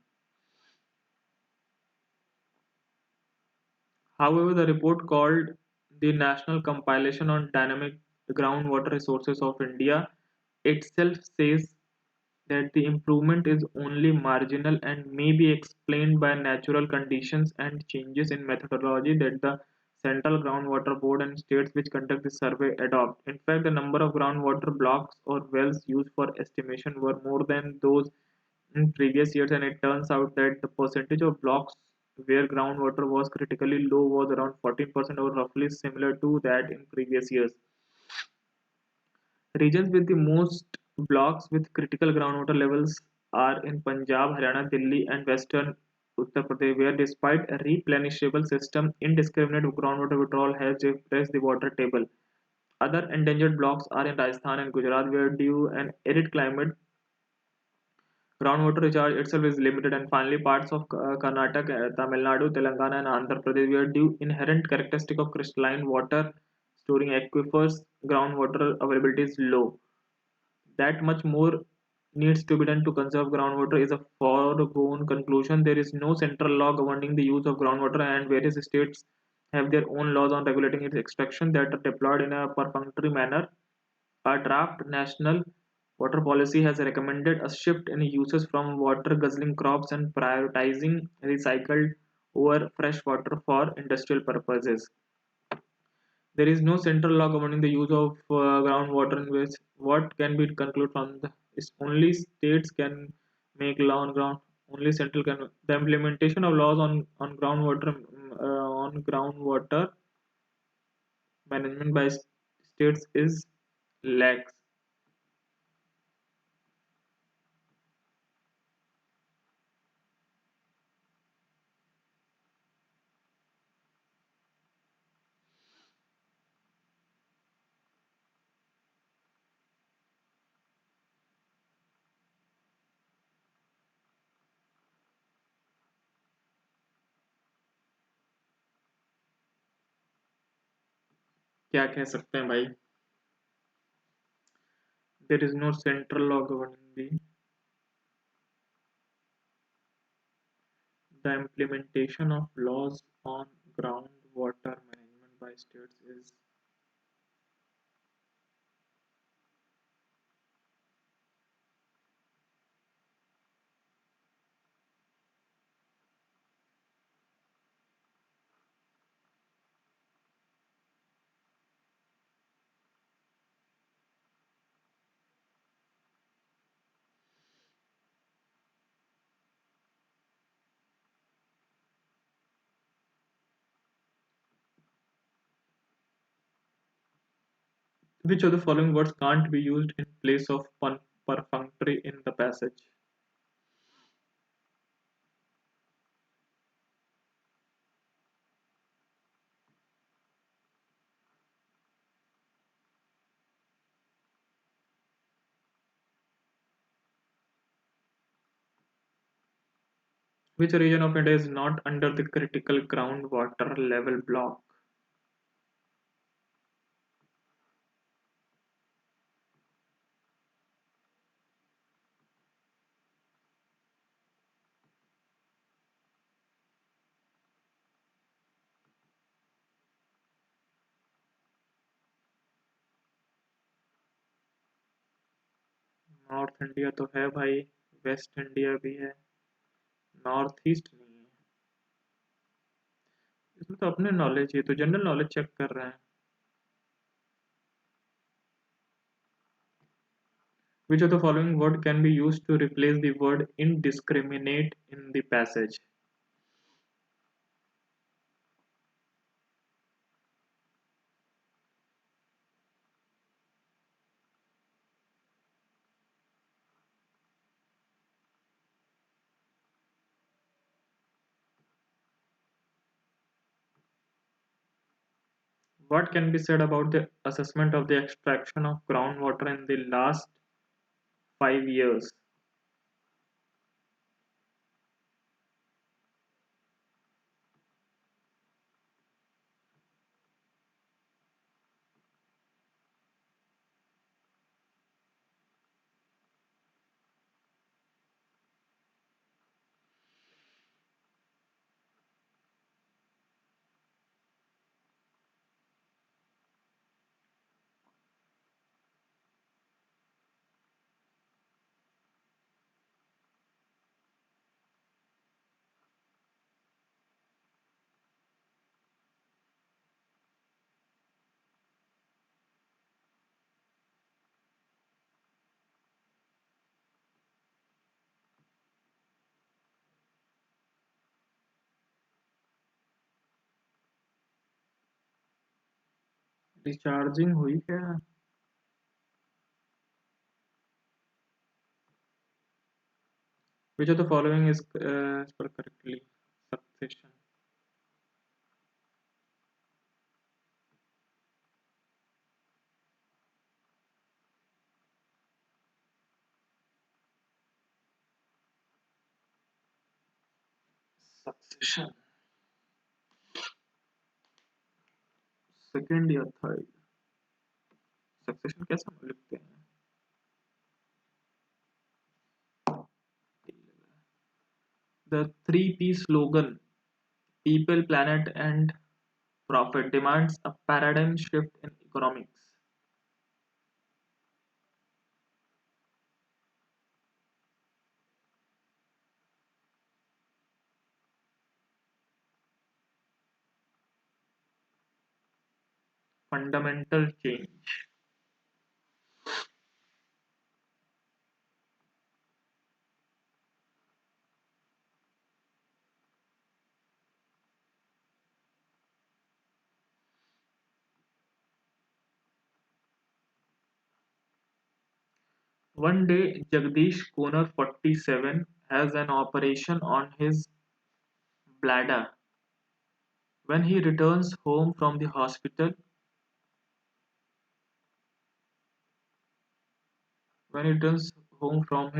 However, the report, called the National Compilation on Dynamic Groundwater Resources of India, itself says that the improvement is only marginal and may be explained by natural conditions and changes in methodology that the Central Groundwater Board and states which conduct the survey adopt. In fact, the number of groundwater blocks or wells used for estimation were more than those in previous years, and it turns out that the percentage of blocks where groundwater was critically low was around 14%, or roughly similar to that in previous years. Regions with the most blocks with critical groundwater levels are in Punjab, Haryana, Delhi, and Western Uttar Pradesh, where despite a replenishable system, indiscriminate groundwater withdrawal has depressed the water table. Other endangered blocks are in Rajasthan and Gujarat, where due an arid climate, groundwater recharge itself is limited, and finally parts of Karnataka, Tamil Nadu, Telangana, and Andhra Pradesh, where due inherent characteristic of crystalline water storing aquifers, groundwater availability is low. That much more needs to be done to conserve groundwater is a foregone conclusion. There is no central law governing the use of groundwater, and various states have their own laws on regulating its extraction that are deployed in a perfunctory manner. A draft national water policy has recommended a shift in uses from water guzzling crops and prioritizing recycled over fresh water for industrial purposes. There is no central law governing the use of groundwater, in which what can be concluded from the is only states can make law on ground. Only central can. The implementation of laws on groundwater management by states is lax. क्या कह सकते हैं भाई? There is no central law governing the implementation of laws on groundwater management by states is Which of the following words can't be used in place of perfunctory in the passage? Which region of India is not under the critical groundwater level block? North India तो है भाई, waste India भी है, north east नहीं है। इसमें तो अपने नॉलेज है, तो जनरल नॉलेज चेक कर रहे हैं। Which of the following word can be used to replace the word indiscriminate in the passage? What can be said about the assessment of the extraction of groundwater in the last 5 years? Recharging हुई क्या? Which of the following is spelled correctly? Succession. Succession. Second या third? Succession कैसे हम लिखते हैं? The 3P slogan, people, planet, and profit, demands a paradigm shift in economics. Fundamental change. One day, Jagdish Konar 47 has an operation on his bladder. When he returns home from the hospital, when he returns home from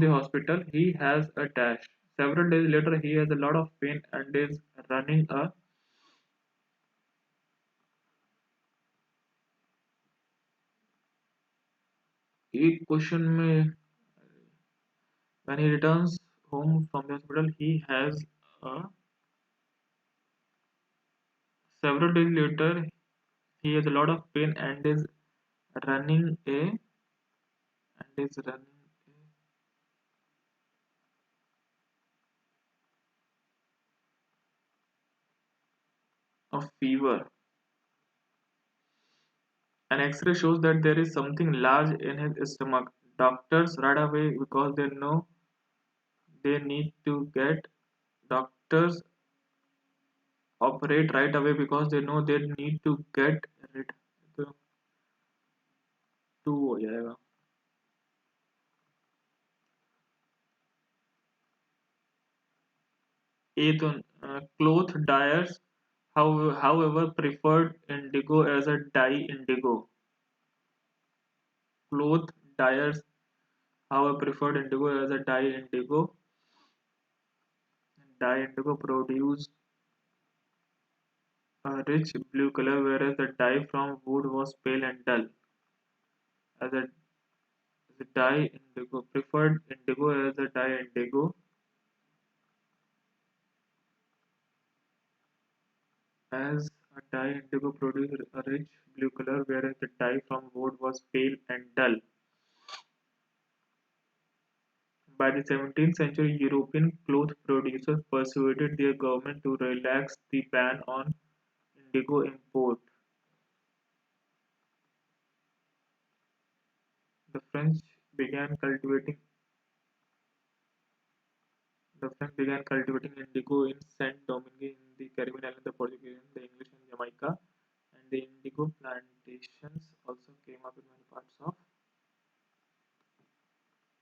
the hospital, he has a dash. Several days later, he has a lot of pain and is running a एक question में when he returns home from the hospital, he has a several days later he has a lot of pain and is running a fever. An X-ray shows that there is something large in his stomach. Doctors right away because they know they need to get doctors operate right away because they know they need to get rid. Two हो जाएगा। ए तो cloth dyers however preferred indigo as a dye indigo. Cloth dyers however preferred indigo as a dye indigo. Dye indigo produced a rich blue color, whereas the dye from wood was pale and dull. As a dye indigo preferred indigo as a dye indigo. As a dye indigo produced a rich blue color, whereas the dye from wood was pale and dull. By the 17th century, European cloth producers persuaded their government to relax the ban on indigo import. The French began cultivating the French began cultivating indigo in Saint Domingue in the Caribbean island, the Portuguese, the English in Jamaica, and the indigo plantations also came up in many parts of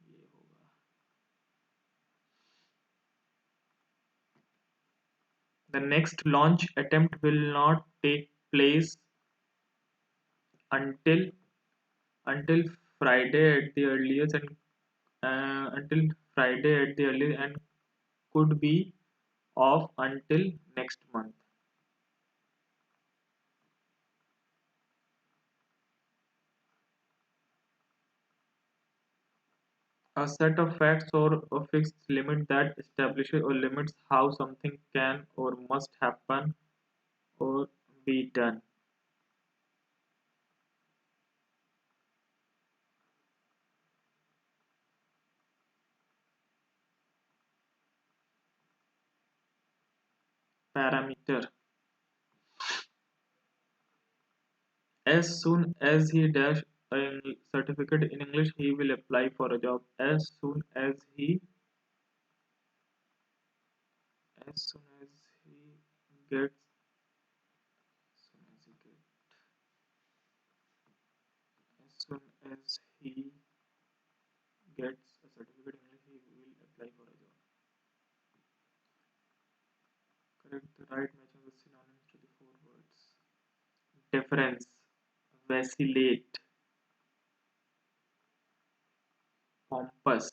ये होगा. The next launch attempt will not take place until until Friday at the earliest and until Friday at the earliest and could be off until next month. A set of facts or a fixed limit that establishes or limits how something can or must happen or be done. Parameter. As soon as he dash a certificate in English, he will apply for a job. As soon as he gets as soon as he gets a certificate in English, he will apply for a job. Correct the right matching the synonyms to the four words. Difference, vacillate, pompous,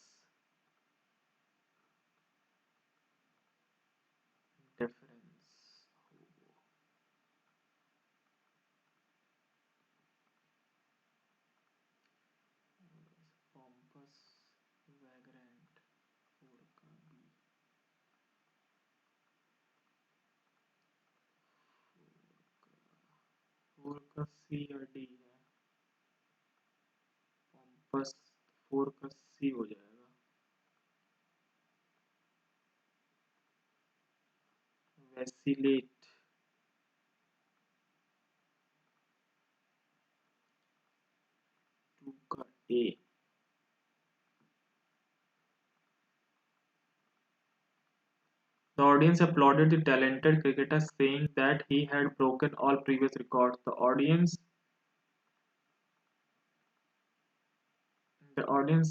difference, pompous, vagrant, four का B, four का C या D है, pompous four का C हो जाएगा. Vacillate, to का A. The audience applauded the talented cricketer, saying that he had broken all previous records. The audience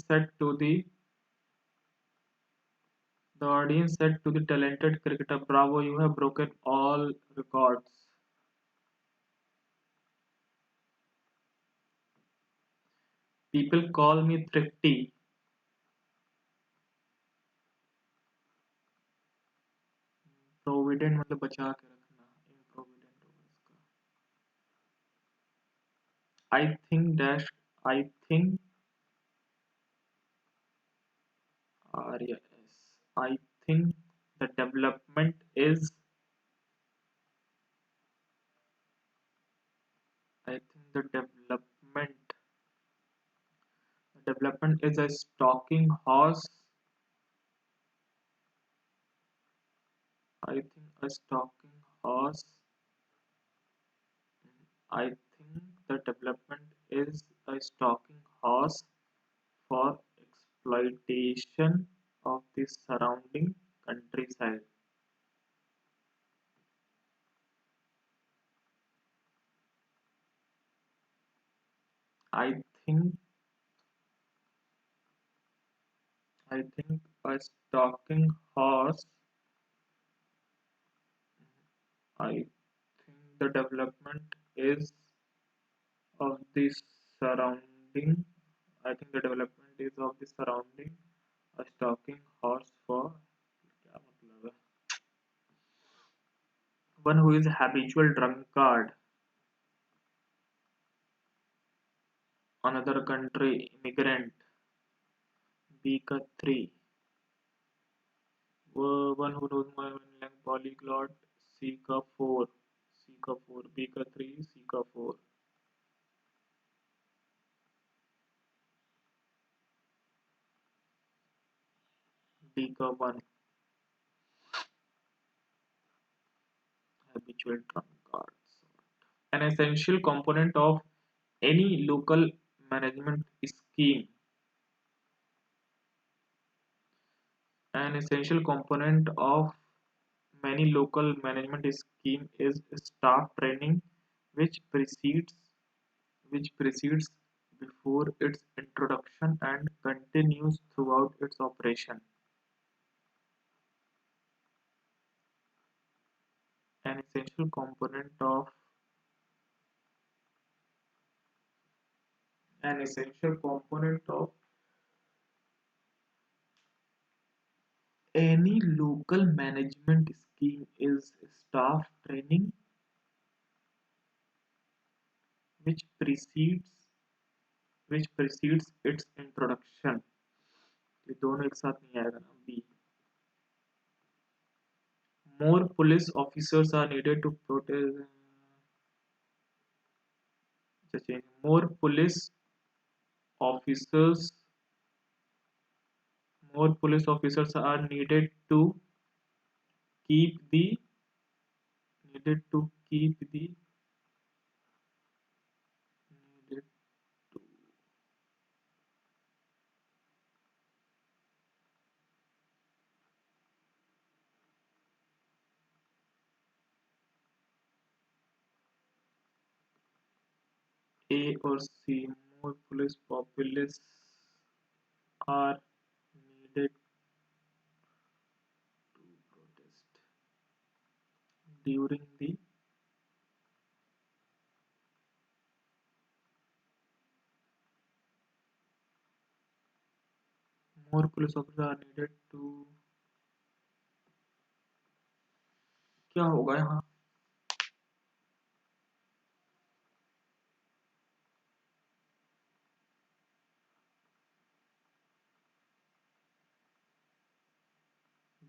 said to the talented cricketer, "Bravo, you have broken all records." People call me thrifty. Provident मतलब बचा के रखना. Improvident होगा इसका. I think dash I think yes. I think the development is I think the development is a stalking horse. I think a stalking horse. I think the development is a stalking horse for exploitation of the surrounding countryside. I think I think a stalking horse. I think the development is of the surrounding. I think the development is of the surrounding a stalking horse for क्या मतलब है? One who is a habitual drunkard, another country immigrant. B का 3. One who knows my language polyglot. C का 4. C का 4. B का 3. C का 4. D का 1. Habitual drunkards. An essential component of any local management scheme. An essential component of many local management scheme is staff training, which precedes which precedes before its introduction and continues throughout its operation. An essential component of an essential component of any local management scheme is staff training, which precedes its introduction. ये दोनों एक साथ नहीं आएगा ना B. More police officers are needed to protect. More police officers. More police officers are keep the needed to keep the needed to A or C. More police populace are needed to protest during the more police officers are needed to क्या होगा यहाँ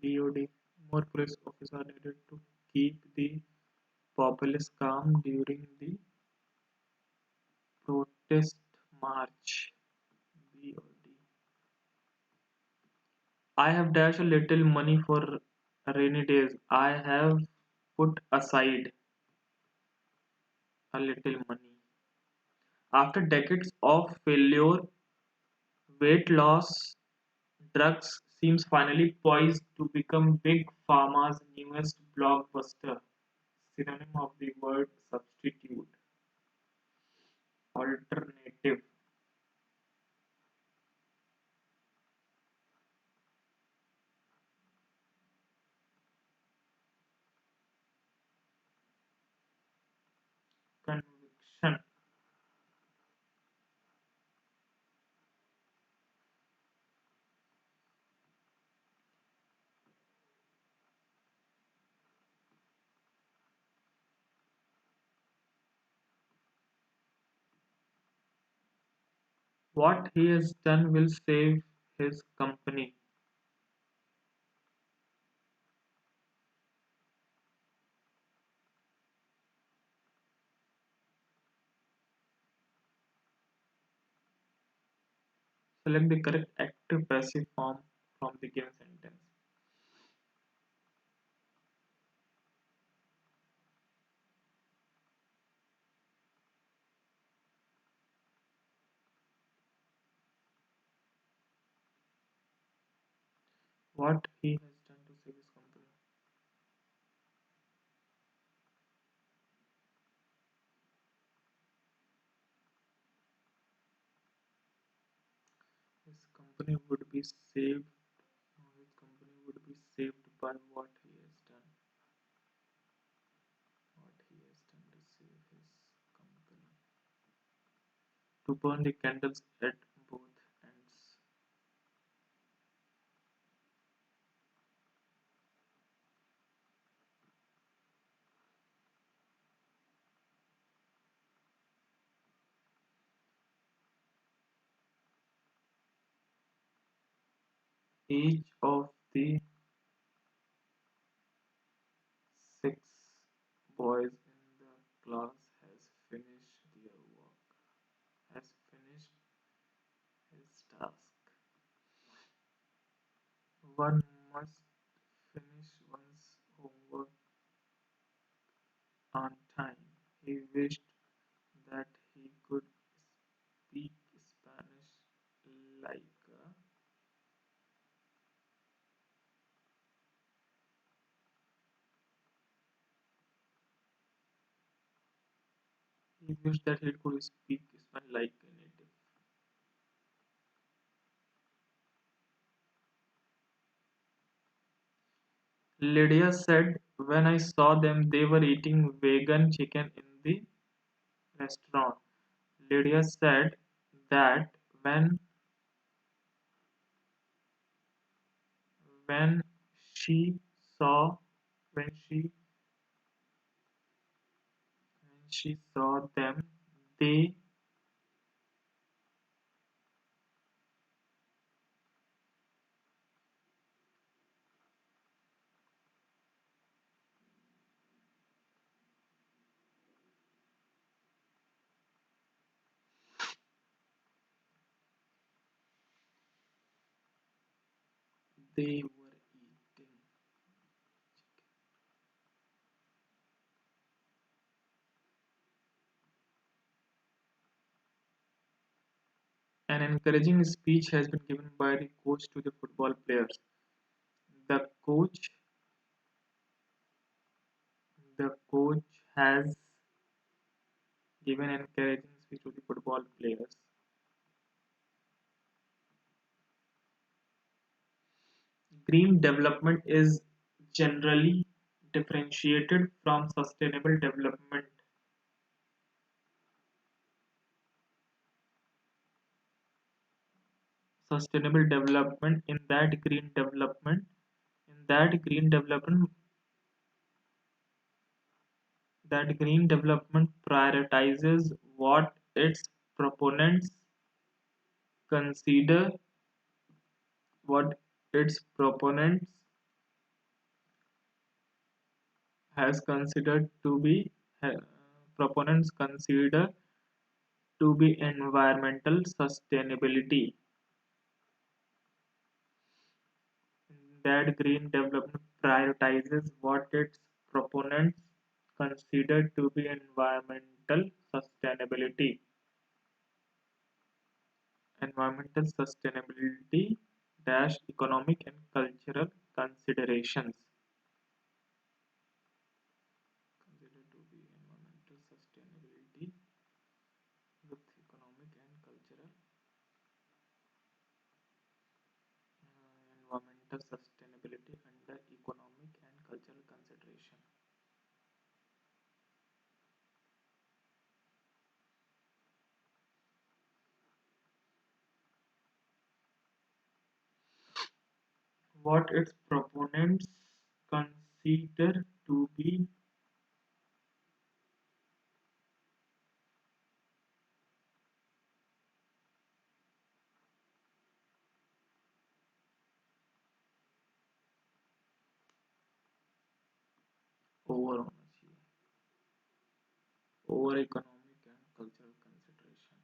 DOD. More police officers are needed to keep the populace calm during the protest march. B or D. I have dashed a little money for rainy days. I have put aside a little money. After decades of failure, weight loss drugs seems finally poised to become Big Pharma's newest blockbuster. Synonym of the word substitute, alternative, conviction. What he has done will save his company. Select the correct active passive form from the given sentence. What he has done to save his company. His company would be saved. His company would be saved by what he has done. What he has done to save his company. To burn the candles at both ends. Each of the 6 boys in the class has finished their work. Has finished his task. One must finish one's homework on time. He wished that he could speak Spanish like he wished that he could speak Spanish like a native. Lydia said, when I saw them, they were eating vegan chicken in the restaurant. Lydia said that when she saw when she saw them, they they were eating. An encouraging speech has been given by the coach to the football players. The coach the coach has given an encouraging speech to the football players. Green development is generally differentiated from sustainable development. Sustainable development in that green development prioritizes consider what its proponents has considered to be uh, proponents consider to be environmental sustainability. That green development prioritizes what its proponents consider to be environmental sustainability. Environmental sustainability dash economic and cultural considerations. Considered to be environmental sustainability with economic and cultural environmental sustainability under economic and cultural consideration. What its proponents consider to be over over economic and cultural consideration.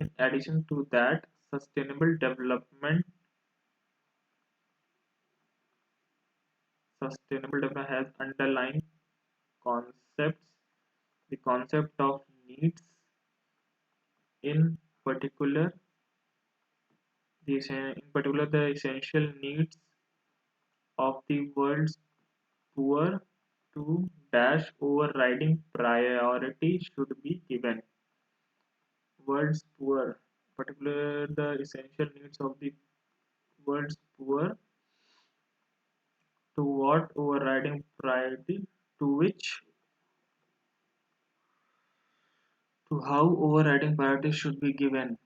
In addition to that, sustainable development has underlying concepts. The concept of needs, in particular, the essential needs of the world's poor to dash overriding priority should be given. world's poor, particularly the essential needs of the world's poor, to what overriding priority, to which, to how overriding priority should be given.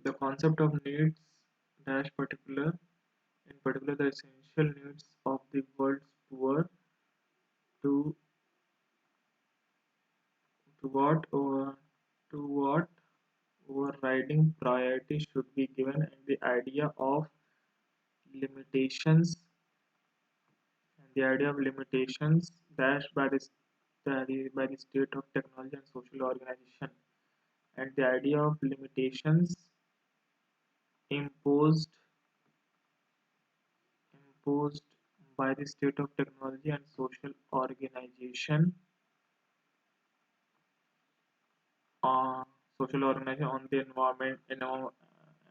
The concept of needs dash particular, in particular the essential needs of the world's poor, to to what over to what overriding priority should be given, and the idea of limitations dashed by by the state of technology and social organization, and the idea of limitations imposed imposed by the state of technology and uh, social organization on the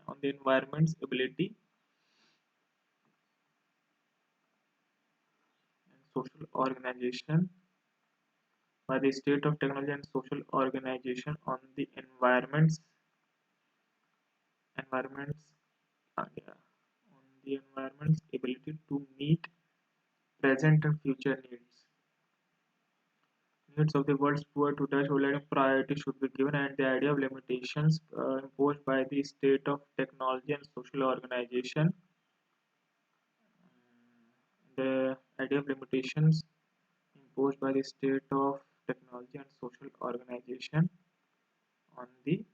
on the environment's ability and social organization by the state of technology and social organization on the environments yeah, on the environment's ability to meet present and future needs of the world's poor, to dash overriding priority should be given, and the idea of limitations imposed by the state of technology and social organization, the idea of limitations imposed by the state of technology and social organization on the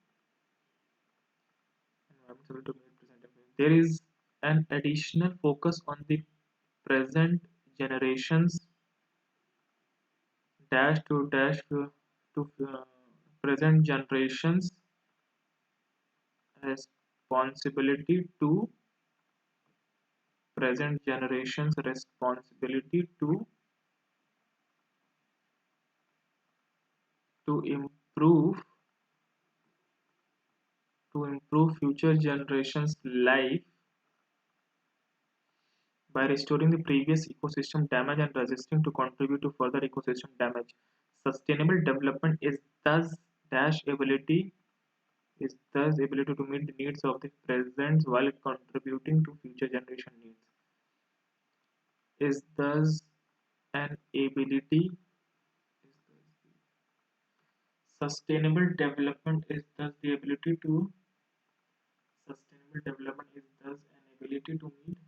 environmental to meet present and future. There is an additional focus on the present generations to present generations responsibility to responsibility to improve future generations life by restoring the previous ecosystem damage and resisting to contribute to further ecosystem damage. Sustainable development dash ability is thus ability to meet the needs of the present while contributing to future generation needs. Is thus an ability Sustainable development is thus the ability to sustainable development is thus an ability to meet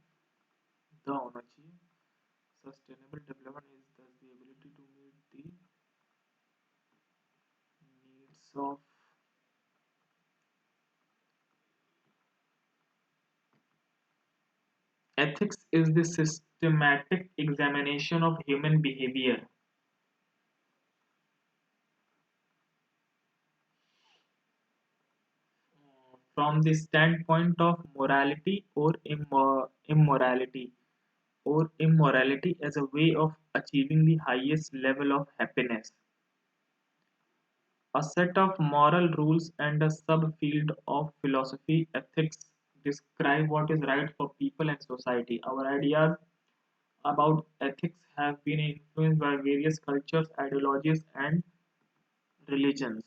the होना चाहिए. Sustainable development is thus the ability to meet the needs of ethics is the systematic examination of human behavior from the standpoint of morality or immorality as a way of achieving the highest level of happiness. A set of moral rules and a subfield of philosophy ethics describe what is right for people and society. Our ideas about ethics have been influenced by various cultures, ideologies, and religions.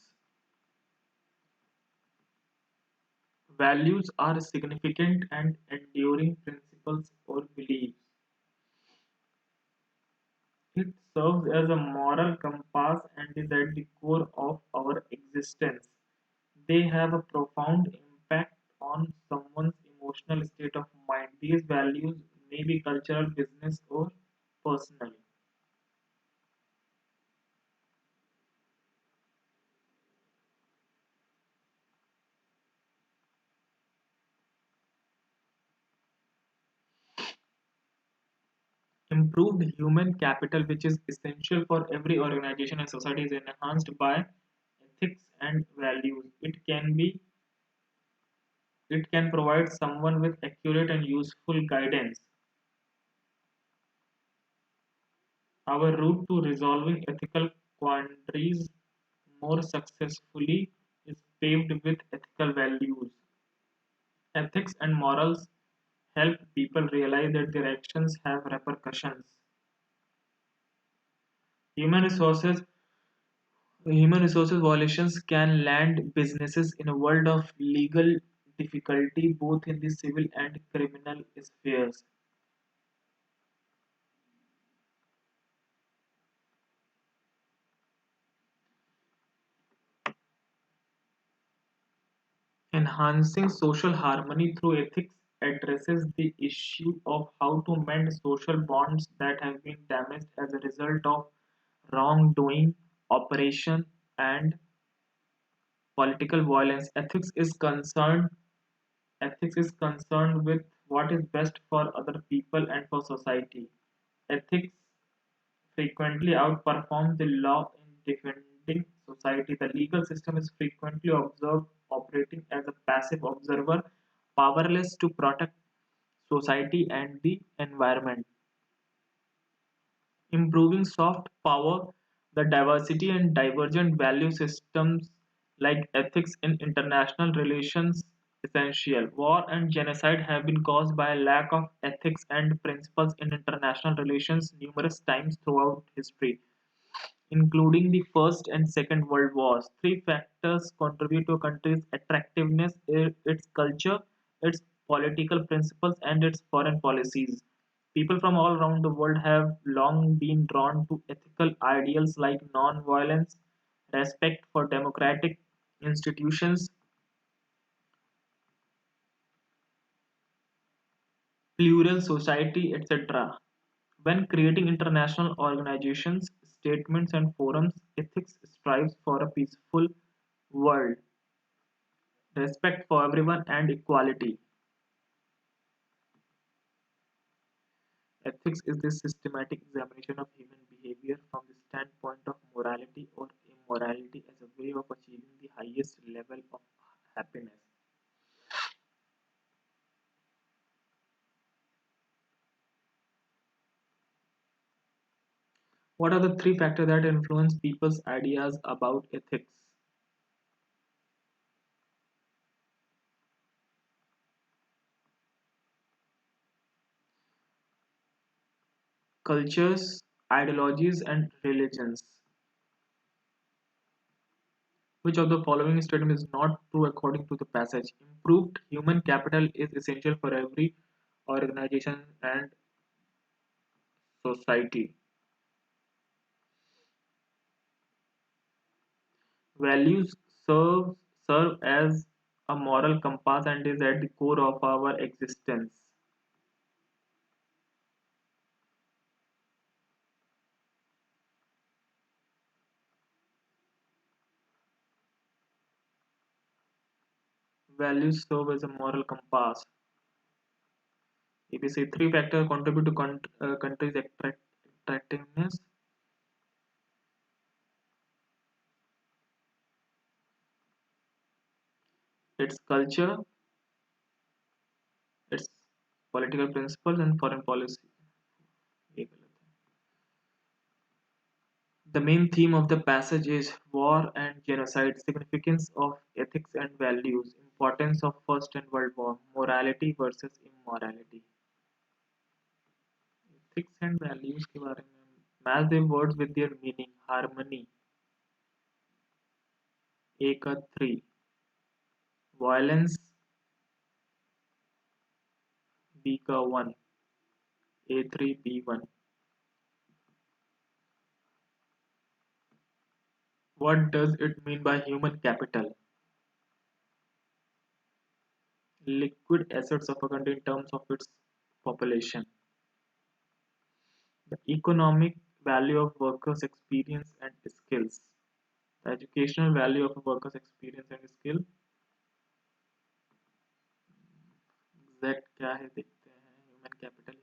Values are significant and enduring principles or beliefs. It serves as a moral compass and is at the core of our existence. They have a profound impact on someone's emotional state of mind. These values may be cultural, business, or personal. Improved human capital, which is essential for every organization and society, is enhanced by ethics and values. It can provide someone with accurate and useful guidance. Our route to resolving ethical quandaries more successfully is paved with ethical values. Ethics and morals help people realize that their actions have repercussions. Human resources Human resources violations can land businesses in a world of legal difficulty both in the civil and criminal spheres. Enhancing social harmony through ethics addresses the issue of how to mend social bonds that have been damaged as a result of wrongdoing, oppression, and political violence. Ethics is concerned with what is best for other people and for society. Ethics frequently outperform the law in defending society. The legal system is frequently observed operating as a passive observer, powerless to protect society and the environment. Improving soft power, the diversity and divergent value systems like ethics in international relations essential. War and genocide have been caused by a lack of ethics and principles in international relations numerous times throughout history, including the First and Second World Wars. Three factors contribute to a country's attractiveness: its culture, its political principles, and its foreign policies. People from all around the world have long been drawn to ethical ideals like non-violence, respect for democratic institutions, plural society, etc. When creating international organizations, statements, and forums, ethics strives for a peaceful world, respect for everyone, and equality. Ethics is the systematic examination of human behavior from the standpoint of morality or immorality as a way of achieving the highest level of happiness. What are the three factors that influence people's ideas about ethics? Cultures, ideologies, and religions. Which of the following statement is not true according to the passage? Improved human capital is essential for every organization and society. Values serve serve as a moral compass and is at the core of our existence. Values serve as a moral compass. If we say three factors contribute to country's attractiveness, its culture, its political principles, and foreign policy. The main theme of the passage is war and genocide, significance of ethics and values, importance of First and World War, morality versus immorality. Ethics and values के बारे में match their words with their meaning, harmony. A का 3, violence. B का 1, A3 B1. What does it mean by human capital? Liquid assets of a country in terms of its population. The economic value of workers' experience and skills. The educational value of a worker's experience and skill. Exact क्या है देखते हैं. Human capital.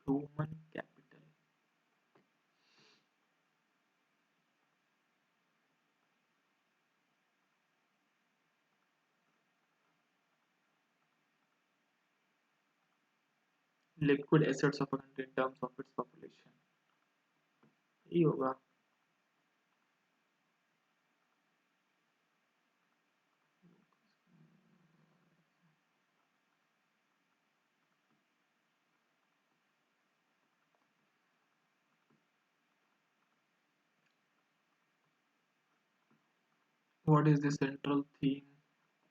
Human capital. liquid assets of a country in terms of its population. यही होगा. What is the central theme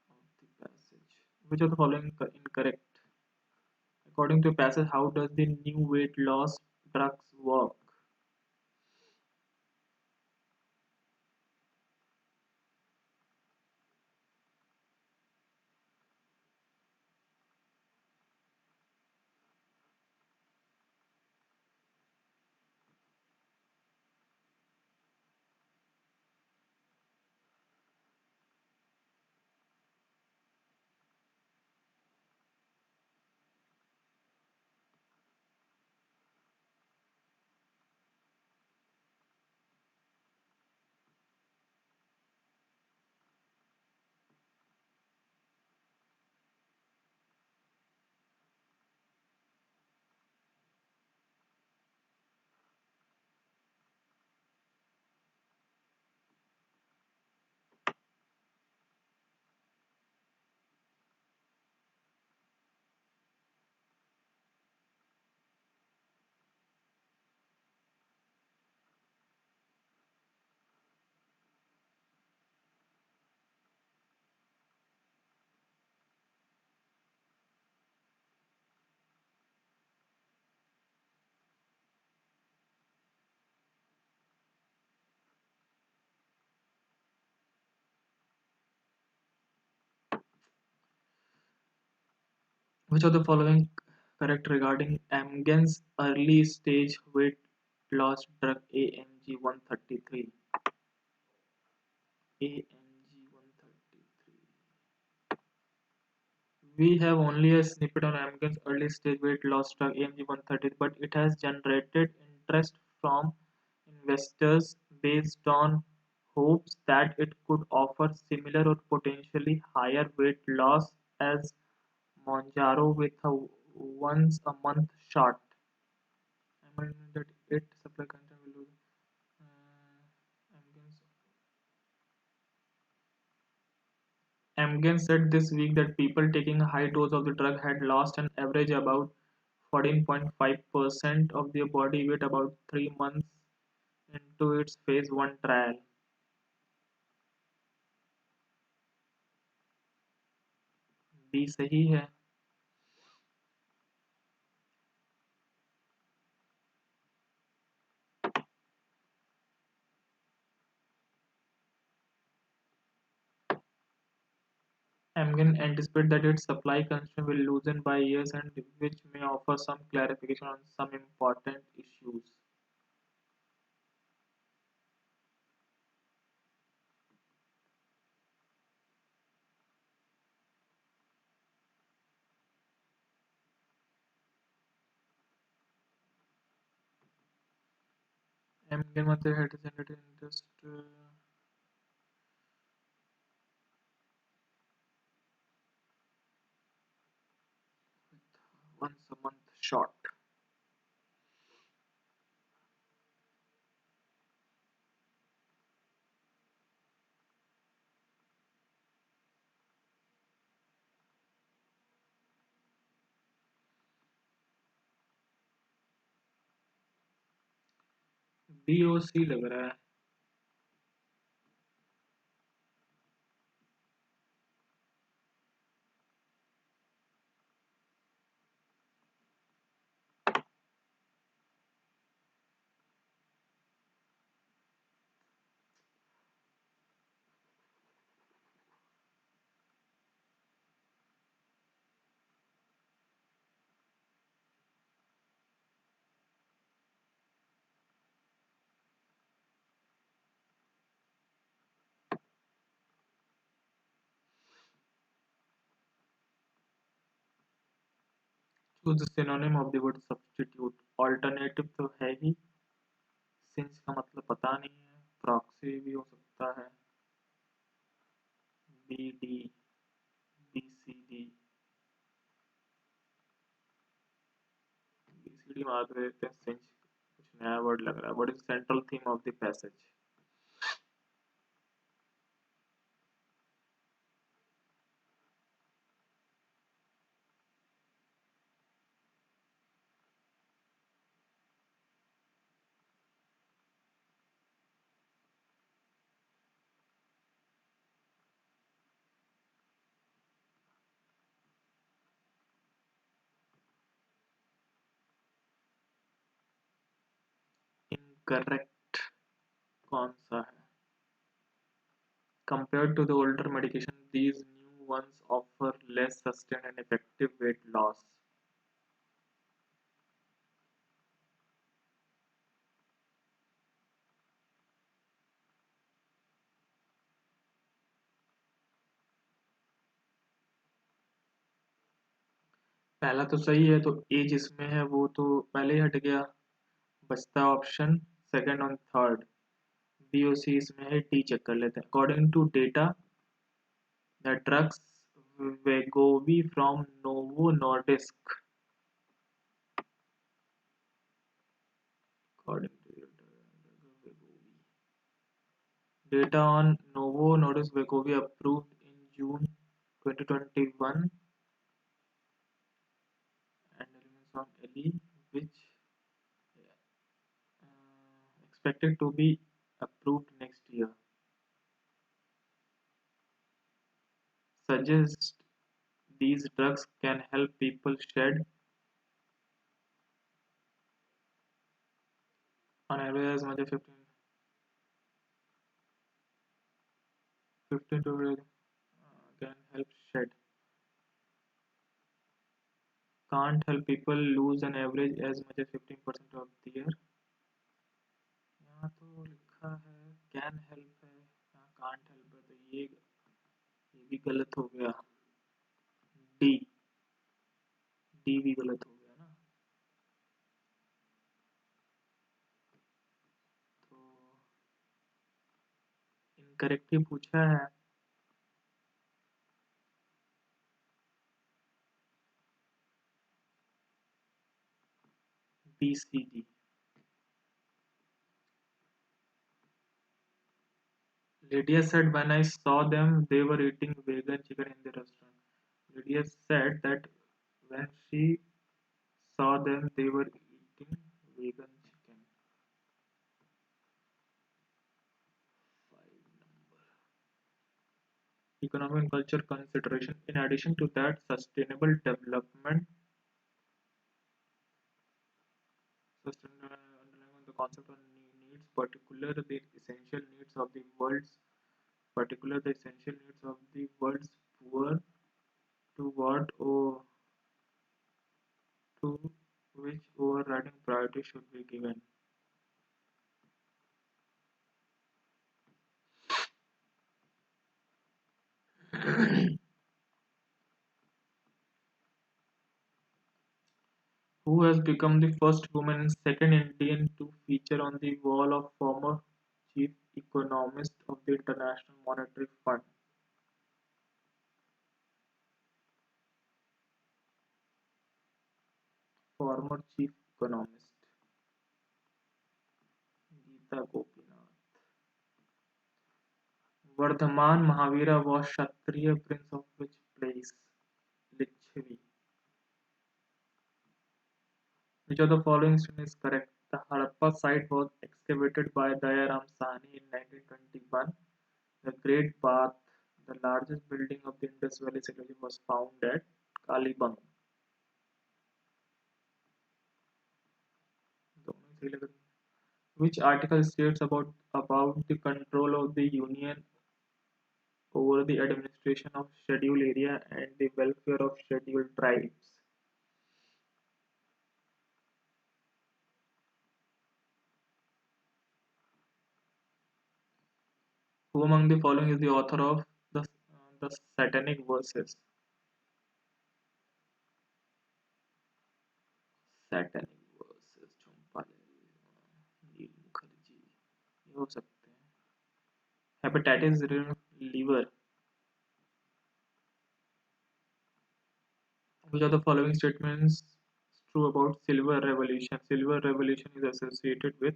of the passage? Which of the following incorrect? According to passage, how does the new weight loss drugs work? Which of the following correct regarding Amgen's early stage weight loss drug AMG 133? AMG 133. We have only a snippet on Amgen's early stage weight loss drug AMG 133, but it has generated interest from investors based on hopes that it could offer similar or potentially higher weight loss as Monjaro with a once a month shot. I mean that it supply content will lose. Amgen's Amgen said this week that people taking a high dose of the drug had lost an average about 14.5% of their body weight about 3 months into its phase 1 trial. B सही है. Amgen anticipates that its supply constraint will loosen by years and which may offer some clarification on some important issues. Amgen must had generated interest once a month shot. BOC लग रहा है. Choose the synonym of the word substitute. Alternative तो है ही. Since का मतलब पता नहीं है. Proxy भी हो सकता है. BD, BCD. टी मार देते हैं सिंच, कुछ नया वर्ड लग रहा है. What is central theme of the passage? Incorrect. कौन सा है? Compared to the older medication, these new ones offer less sustained and effective weight loss. पहला तो सही है, तो ए जिसमें है वो तो पहले ही हट गया. बचता ऑप्शन सेकंड और थर्ड. बी और सी इसमें है, डी चेक कर लेते हैं. According to data, the drugs Wegovy from Novo Nordisk. According to data on Novo Nordisk Wegovy approved in June 2021 and elements on LE, which expected to be approved next year, suggest these drugs can help people shed on average as much as 15 to can help shed, can't help people lose an average as much as 15% of their. यहाँ तो लिखा है can help है, यहाँ can't help है, तो ये भी गलत हो गया. डी डी भी गलत हो गया ना. तो इनकरेक्ट ही पूछा है. B C D. Lydia said when I saw them, they were eating vegan chicken in the restaurant. Lydia said that when she saw them, they were eating vegan chicken. 5 number. Economic and culture consideration. In addition to that, sustainable development, underlying the concept of needs, particular the essential needs of the world's, particular the essential needs of the world's poor, to what or to which overriding priority should be given. Who has become the first woman and second Indian to feature on the wall of former chief economist of the International Monetary Fund? Former chief economist Geeta Gopinath. Vardhaman Mahavira was Kshatriya prince of which place? Lichvi. Which of the following statement is correct? The Harappa site was excavated by Dayaram Sahni in 1921. The Great Bath, the largest building of the Indus Valley civilization, was found at Kalibang. Which article states about the control of the Union over the administration of scheduled area and the welfare of scheduled tribes? Who among the following is the author of the Satanic Verses? Satanic Verses, नील मुखर्जी, ये हो सकते हैं. Hepatitis liver. Which of the following statements true about silver revolution? Silver revolution is associated with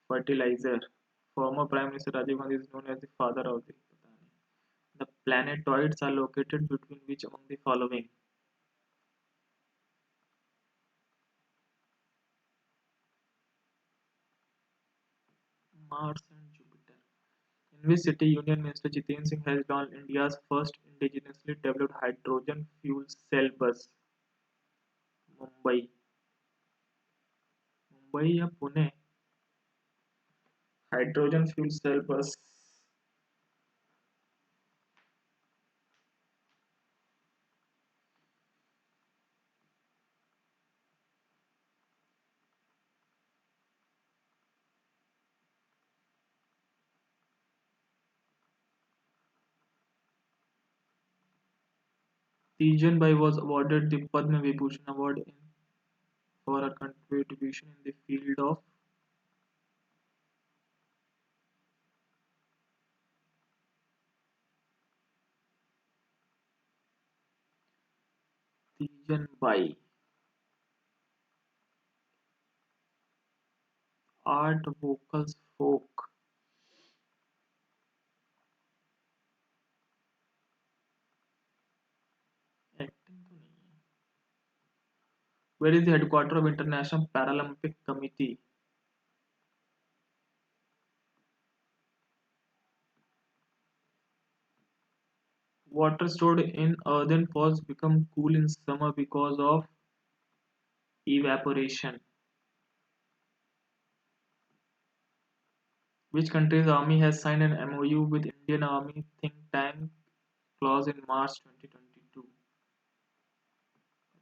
fertilizer. Former Prime Minister Rajiv Gandhi is known as the father of the The planetoids are located between which among the following? Mars and Jupiter. In which city Union Minister Jiten Singh has launched India's first indigenously developed hydrogen fuel cell bus? Mumbai. Mumbai या Pune? Hydrogen fuel cell bus. Tijan Bai was awarded the Padma Vibhushan Award for her contribution in the field of Tijan Bai. Art, vocals, folk. Acting तो नहीं है. Where is the headquarters of International Paralympic Committee? Water stored in earthen pots become cool in summer because of evaporation. Which country's army has signed an MOU with Indian Army think tank clause in March 2022?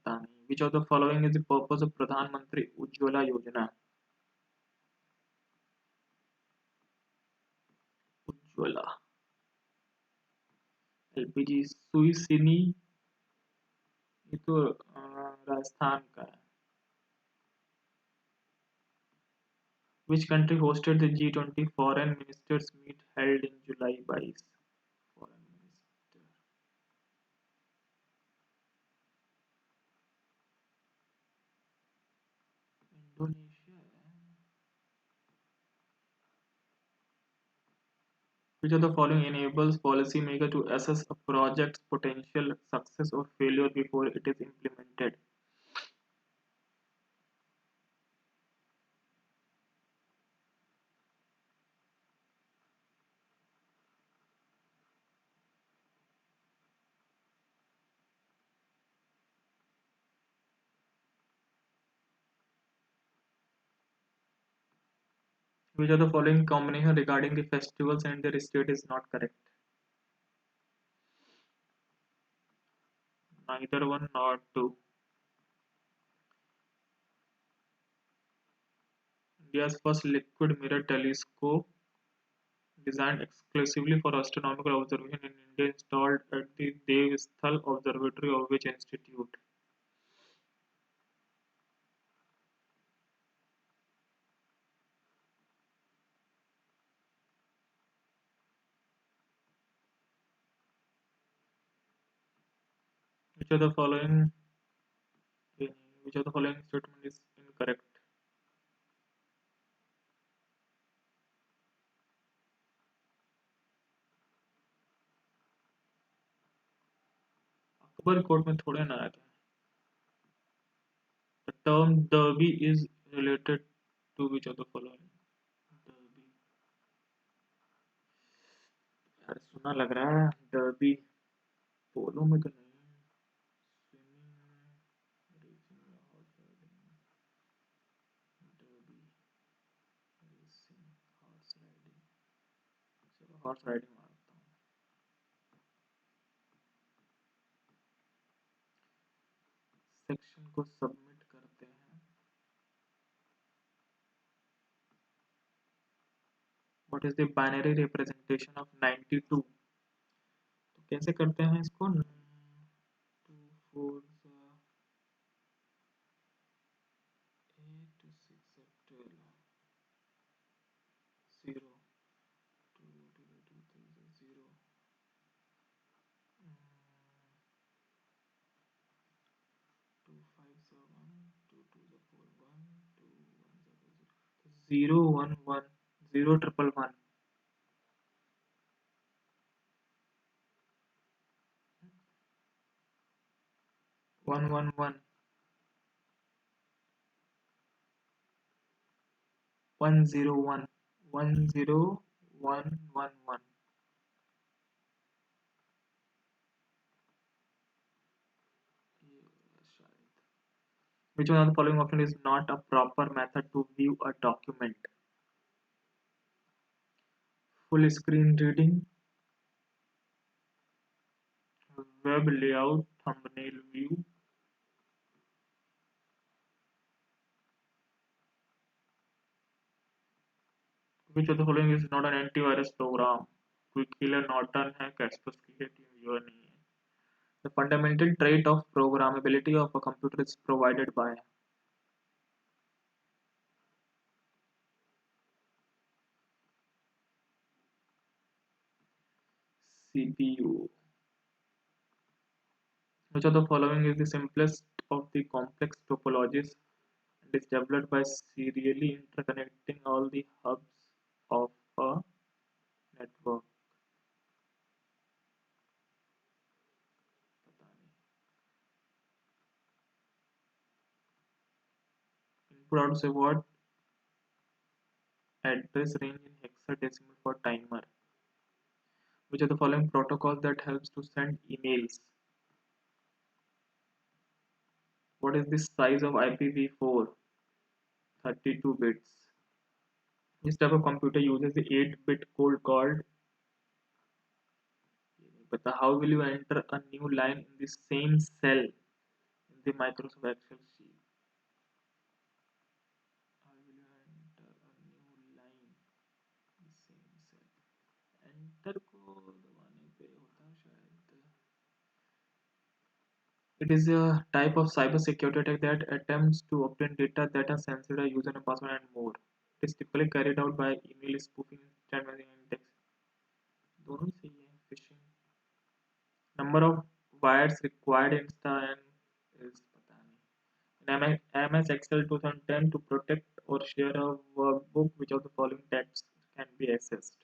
पता नहीं. Which of the following is the purpose of Pradhan Mantri Ujjwala Yojana? Ujjwala. LPG सुई सिनी ये तो राजस्थान का है. Which country hosted the G20 foreign ministers meet held in July 22? Foreign minister. Indonesia. Which of the following enables policymaker to assess a project's potential success or failure before it is implemented? Which of the following combination regarding the festivals and their state is not correct? Neither one nor two. India's first liquid mirror telescope, designed exclusively for astronomical observation in India, installed at the Devasthal Observatory of which institute? Which of the following which of the following statement is incorrect? Akbar court में थोड़े ना आया था. The term derby is related to which of the following? Derby. यार सुना लग रहा है. Derby पोलो में तो नहीं. Swimming, racing, horse riding. Derby, racing, horse riding. चलो horse riding मारता हूँ. सेक्शन को सबमिट करते हैं. What is the binary representation of 92? तो कैसे करते हैं इसको? 2 4 8 6 12 0 2 2 3 0 2 5 0 1 1 0 triple 1 1 1 1 1 0 1 1 0 1 1 1. Which one of the following option is not a proper method to view a document? Full screen reading, web layout, thumbnail view. Which of the following is not an antivirus program? Quick Killer Norton है, Kaspersky है, TeamViewer नहीं है. The fundamental trait of programmability of a computer is provided by CPU. Which of the following is the simplest of the complex topologies and is developed by serially interconnecting all the hubs of a network? Input out say what address range in hexadecimal for timer. Which of the following protocols that helps to send emails? What is the size of IPv4? 32 bits. This type of computer uses the 8-bit code called. But how will you enter a new line in the same cell in the Microsoft Excel sheet? How will you enter a new line in the same cell? Enter को दबाने पे होता है शायद. It is a type of cybersecurity attack that attempts to obtain data that are sensitive, username, password, and more. It is typically carried out by email spoofing, instant messaging, and text. दोनों ही सही है. Phishing. Number of wires required in Insta is पता नहीं. In MS Excel 2010 to protect or share a workbook, which of the following texts can be accessed?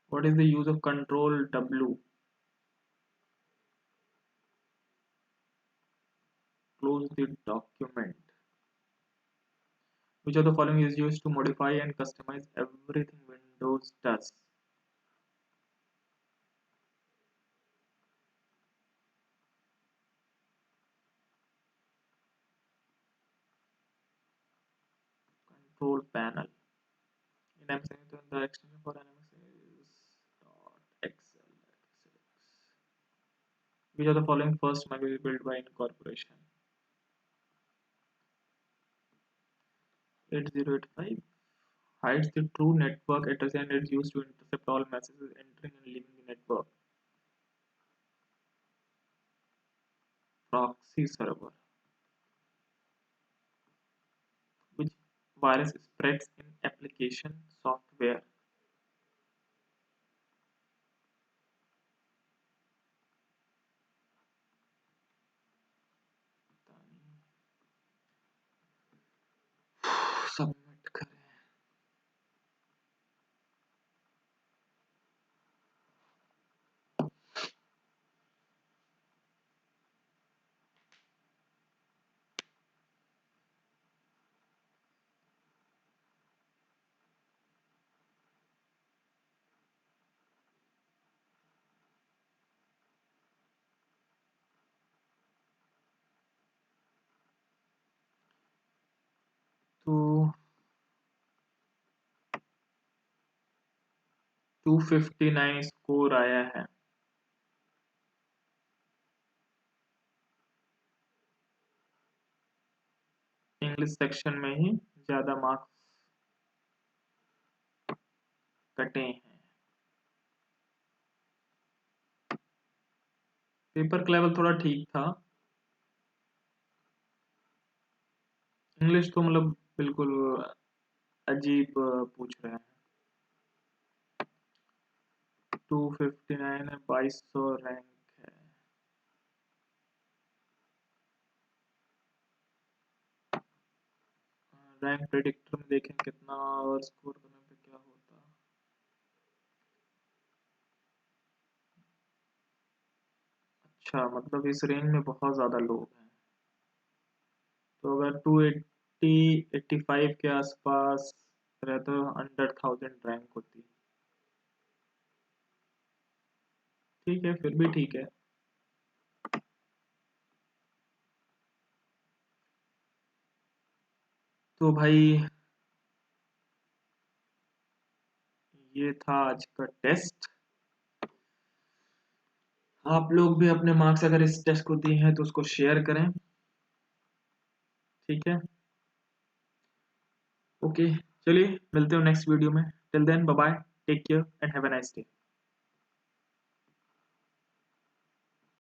What is the use of Control W? Close the document. Which of the following is used to modify and customize everything Windows does? Control panel. In MS, the extension for MS is .xlx. Which of the following first might be built by incorporation? 8085 hides the true network address and is used to intercept all messages entering and leaving the network. Proxy server. Which virus spreads in application software? Submit करें. तो 259 score आया है. English section में ही ज्यादा marks कटे हैं. Paper का level थोड़ा ठीक था. इंग्लिश तो मतलब बिल्कुल अजीब पूछ रहे हैं. 259 है, 2200 रैंक है। रैंक प्रेडिक्टर में देखें कितना और स्कोर करने पे क्या होता। अच्छा, मतलब इस रेंज में बहुत ज़्यादा लोग हैं। तो अगर 280 85 के आसपास रहते तो अंडर 1000 रैंक होती। ठीक है, फिर भी ठीक है। तो भाई ये था आज का टेस्ट। आप लोग भी अपने मार्क्स अगर इस टेस्ट को दिए हैं तो उसको शेयर करें। ठीक है, ओके, चलिए मिलते हैं नेक्स्ट वीडियो में। Till then bye bye, take care and have a nice day.